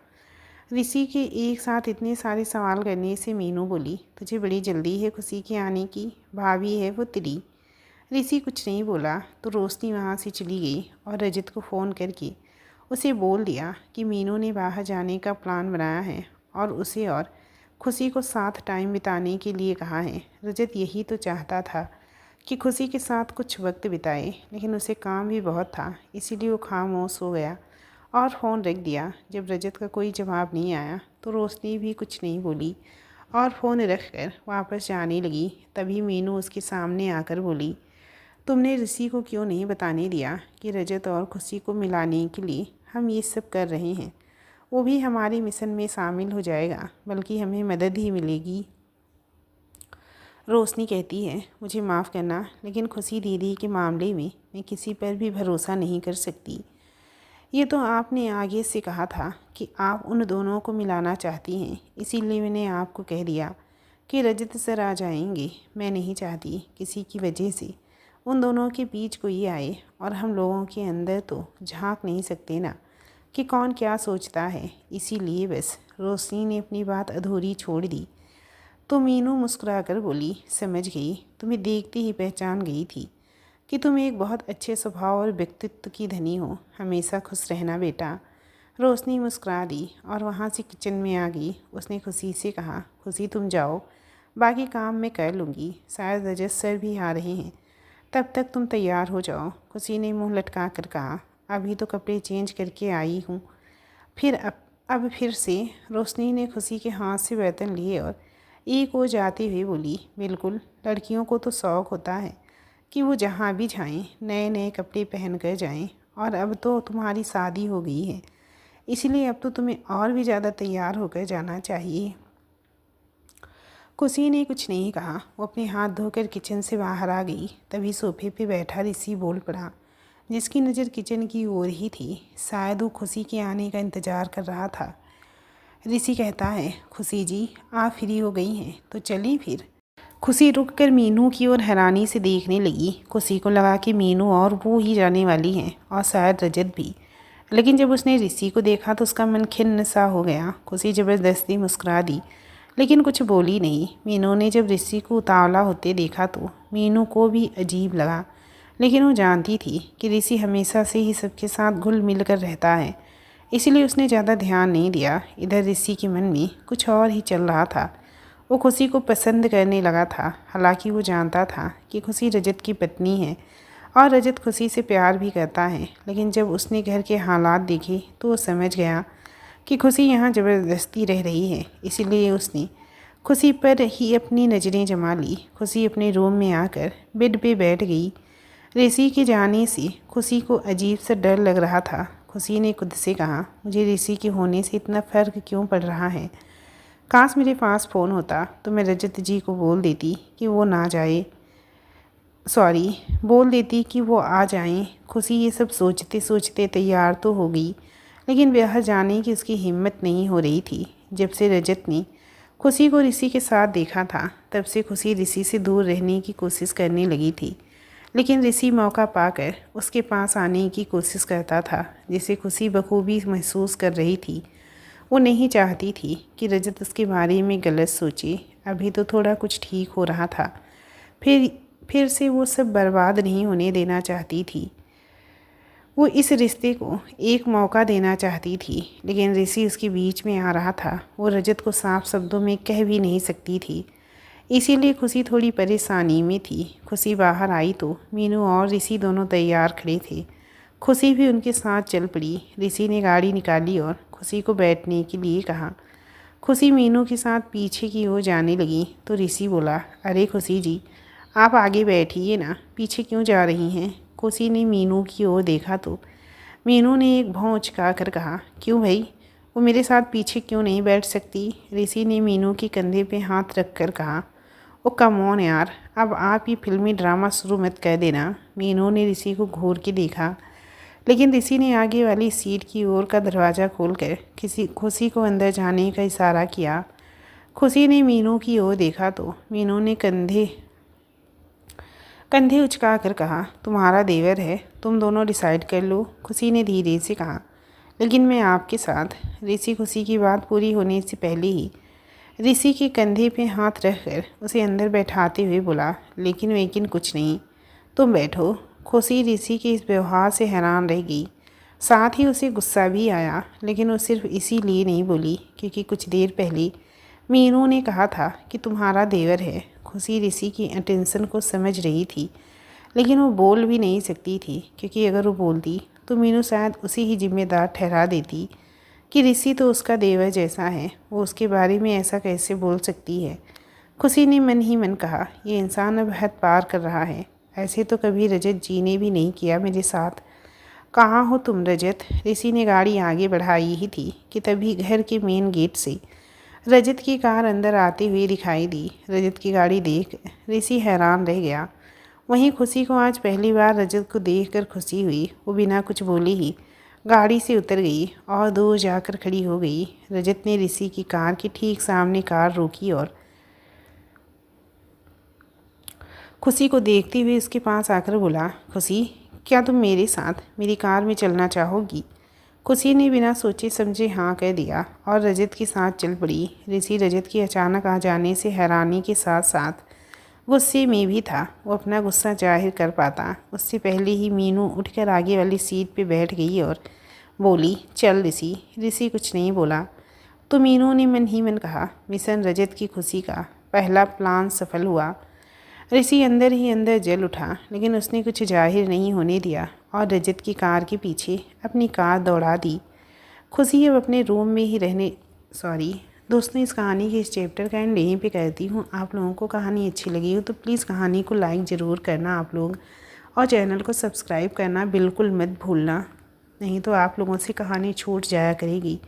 S1: ऋषि के एक साथ इतने सारे सवाल करने से मीनू बोली, तुझे बड़ी जल्दी है खुशी के आने की, भाभी है वो तेरी। ऋषि कुछ नहीं बोला तो रोशनी वहाँ से चली गई और रजत को फ़ोन करके उसे बोल दिया कि मीनू ने बाहर जाने का प्लान बनाया है और उसे और खुशी को साथ टाइम बिताने के लिए कहा है। रजत यही तो चाहता था कि खुशी के साथ कुछ वक्त बिताए, लेकिन उसे काम भी बहुत था, इसीलिए वो खामोश हो गया और फ़ोन रख दिया। जब रजत का कोई जवाब नहीं आया तो रोशनी भी कुछ नहीं बोली और फ़ोन रख कर वापस जाने लगी। तभी मीनू उसके सामने आकर बोली, तुमने ऋषि को क्यों नहीं बताने दिया कि रजत और खुशी को मिलाने के लिए हम ये सब कर रहे हैं? वो भी हमारे मिशन में शामिल हो जाएगा, बल्कि हमें मदद ही मिलेगी। रोशनी कहती है, मुझे माफ़ करना, लेकिन खुशी दीदी के मामले में मैं किसी पर भी भरोसा नहीं कर सकती। ये तो आपने आगे से कहा था कि आप उन दोनों को मिलाना चाहती हैं, इसीलिए मैंने आपको कह दिया कि रजत सर आ जाएंगे। मैं नहीं चाहती किसी की वजह से उन दोनों के बीच कोई आए, और हम लोगों के अंदर तो झांक नहीं सकते ना कि कौन क्या सोचता है। इसीलिए बस। रोशनी ने अपनी बात अधूरी छोड़ दी तो मीनू मुस्कुराकर बोली, समझ गई, तुम्हें देखते ही पहचान गई थी कि तुम एक बहुत अच्छे स्वभाव और व्यक्तित्व की धनी हो। हमेशा खुश रहना बेटा। रोशनी मुस्कुरा दी और वहाँ से किचन में आ गई। उसने खुशी से कहा, खुशी तुम जाओ, बाकी काम मैं कर लूँगी। शायद रजत सर भी आ रहे हैं, तब तक तुम तैयार हो जाओ। खुशी ने मुंह लटका कर कहा, अभी तो कपड़े चेंज करके आई हूँ। अब फिर से। रोशनी ने खुशी के हाथ से बर्तन लिए और एक ओर जाते हुए बोली, बिल्कुल, लड़कियों को तो शौक़ होता है कि वो जहाँ भी जाएं नए नए कपड़े पहन कर जाएं, और अब तो तुम्हारी शादी हो गई है, इसलिए अब तो तुम्हें और भी ज़्यादा तैयार होकर जाना चाहिए। खुशी ने कुछ नहीं कहा। वो अपने हाथ धोकर किचन से बाहर आ गई। तभी सोफे पे बैठा ऋषि बोल पड़ा, जिसकी नज़र किचन की ओर ही थी। शायद वो खुशी के आने का इंतज़ार कर रहा था। ऋषि कहता है, खुशी जी आप फ्री हो गई हैं तो चलें फिर। खुशी रुककर मीनू की ओर हैरानी से देखने लगी। खुशी को लगा कि मीनू और वो ही जाने वाली हैं, और शायद रजत भी। लेकिन जब उसने ऋषि को देखा तो उसका मन खिन्न सा हो गया। खुशी ज़बरदस्ती मुस्कुरा दी, लेकिन कुछ बोली नहीं। मीनू ने जब ऋषि को उतावला होते देखा तो मीनू को भी अजीब लगा, लेकिन वो जानती थी कि ऋषि हमेशा से ही सबके साथ घुल मिल कर रहता है, इसलिए उसने ज़्यादा ध्यान नहीं दिया। इधर ऋषि के मन में कुछ और ही चल रहा था। वो खुशी को पसंद करने लगा था। हालांकि वो जानता था कि खुशी रजत की पत्नी है और रजत खुशी से प्यार भी करता है, लेकिन जब उसने घर के हालात देखे तो वो समझ गया कि खुशी यहाँ ज़बरदस्ती रह रही है। इसीलिए उसने खुशी पर ही अपनी नज़रें जमा ली। खुशी अपने रूम में आकर बेड पे बैठ गई। ऋषि के जाने से खुशी को अजीब सा डर लग रहा था। खुशी ने खुद से कहा, मुझे ऋषि के होने से इतना फ़र्क क्यों पड़ रहा है। काश मेरे पास फ़ोन होता तो मैं रजत जी को बोल देती कि वो ना जाए, बोल देती कि वो आ जाएं। खुशी ये सब सोचते सोचते तैयार तो हो गई, लेकिन बाहर जाने की उसकी हिम्मत नहीं हो रही थी। जब से रजत ने खुशी को ऋषि के साथ देखा था, तब से खुशी ऋषि से दूर रहने की कोशिश करने लगी थी, लेकिन ऋषि मौका पाकर उसके पास आने की कोशिश करता था, जिसे खुशी बखूबी महसूस कर रही थी। वो नहीं चाहती थी कि रजत उसके बारे में गलत सोचे। अभी तो थोड़ा कुछ ठीक हो रहा था, फिर से वो सब बर्बाद नहीं होने देना चाहती थी। वो इस रिश्ते को एक मौका देना चाहती थी, लेकिन ऋषि उसके बीच में आ रहा था। वो रजत को साफ शब्दों में कह भी नहीं सकती थी, इसीलिए खुशी थोड़ी परेशानी में थी। खुशी बाहर आई तो मीनू और ऋषि दोनों तैयार खड़े थे। खुशी भी उनके साथ चल पड़ी। ऋषि ने गाड़ी निकाली और खुशी को बैठने के लिए कहा। खुशी मीनू के साथ पीछे की ओर जाने लगी तो ऋषि बोला, अरे खुशी जी आप आगे बैठिए ना, पीछे क्यों जा रही हैं। खुशी ने मीनू की ओर देखा तो मीनू ने एक भौं उचका कर कहा, क्यों भाई, वो मेरे साथ पीछे क्यों नहीं बैठ सकती। ऋषि ने मीनू के कंधे पे हाथ रख कर कहा, ओ कम ऑन यार, अब आप ये फिल्मी ड्रामा शुरू मत कर देना। मीनू ने ऋषि को घूर के देखा, लेकिन ऋषि ने आगे वाली सीट की ओर का दरवाज़ा खोलकर खुशी को अंदर जाने का इशारा किया। खुशी ने मीनू की ओर देखा तो मीनू ने कंधे उचका कर कहा, तुम्हारा देवर है, तुम दोनों डिसाइड कर लो। खुशी ने धीरे से कहा, लेकिन मैं आपके साथ। ऋषि खुशी की बात पूरी होने से पहले ही ऋषि के कंधे पे हाथ रखकर उसे अंदर बैठाते हुए बोला, लेकिन कुछ नहीं, तुम बैठो। खुशी ऋषि के इस व्यवहार से हैरान रह गई। साथ ही उसे गुस्सा भी आया, लेकिन वो सिर्फ इसीलिए नहीं बोली क्योंकि कुछ देर पहले मीनू ने कहा था कि तुम्हारा देवर है। खुशी ऋषि की अटेंशन को समझ रही थी, लेकिन वो बोल भी नहीं सकती थी, क्योंकि अगर वो बोलती तो मीनू शायद उसे ही जिम्मेदार ठहरा देती कि ऋषि तो उसका देवर जैसा है, वो उसके बारे में ऐसा कैसे बोल सकती है। खुशी ने मन ही मन कहा, ये इंसान अब हद पार कर रहा है। ऐसे तो कभी रजत जी ने भी नहीं किया मेरे साथ। कहाँ हो तुम रजत? ऋषि ने गाड़ी आगे बढ़ाई ही थी कि तभी घर के मेन गेट से रजत की कार अंदर आते हुए दिखाई दी। रजत की गाड़ी देख ऋषि हैरान रह गया। वहीं खुशी को आज पहली बार रजत को देखकर खुशी हुई। वो बिना कुछ बोले ही गाड़ी से उतर गई और दूर जाकर खड़ी हो गई। रजत ने ऋषि की कार के ठीक सामने कार रोकी और खुशी को देखते हुए उसके पास आकर बोला, खुशी, क्या तुम मेरे साथ मेरी कार में चलना चाहोगी? खुशी ने बिना सोचे समझे हाँ कह दिया और रजत के साथ चल पड़ी। ऋषि रजत के अचानक आ जाने से हैरानी के साथ साथ गुस्से में भी था। वो अपना गुस्सा जाहिर कर पाता उससे पहले ही मीनू उठकर आगे वाली सीट पे बैठ गई और बोली, चल ऋषि। ऋषि कुछ नहीं बोला तो मीनू ने मन ही मन कहा, मिशन रजत की खुशी का पहला प्लान सफल हुआ। ऋषि अंदर ही अंदर जल उठा, लेकिन उसने कुछ जाहिर नहीं होने दिया और रजत की कार के पीछे अपनी कार दौड़ा दी। खुशी अब अपने रूम में ही रहने दोस्तों, इस कहानी के इस चैप्टर का एंड यहीं पे करती हूँ। आप लोगों को कहानी अच्छी लगी हो तो प्लीज़ कहानी को लाइक ज़रूर करना आप लोग, और चैनल को सब्सक्राइब करना बिल्कुल मत भूलना, नहीं तो आप लोगों से कहानी छूट जाया करेगी।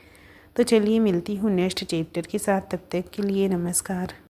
S1: तो चलिए मिलती हूँ नेक्स्ट चैप्टर के साथ, तब तक के लिए नमस्कार।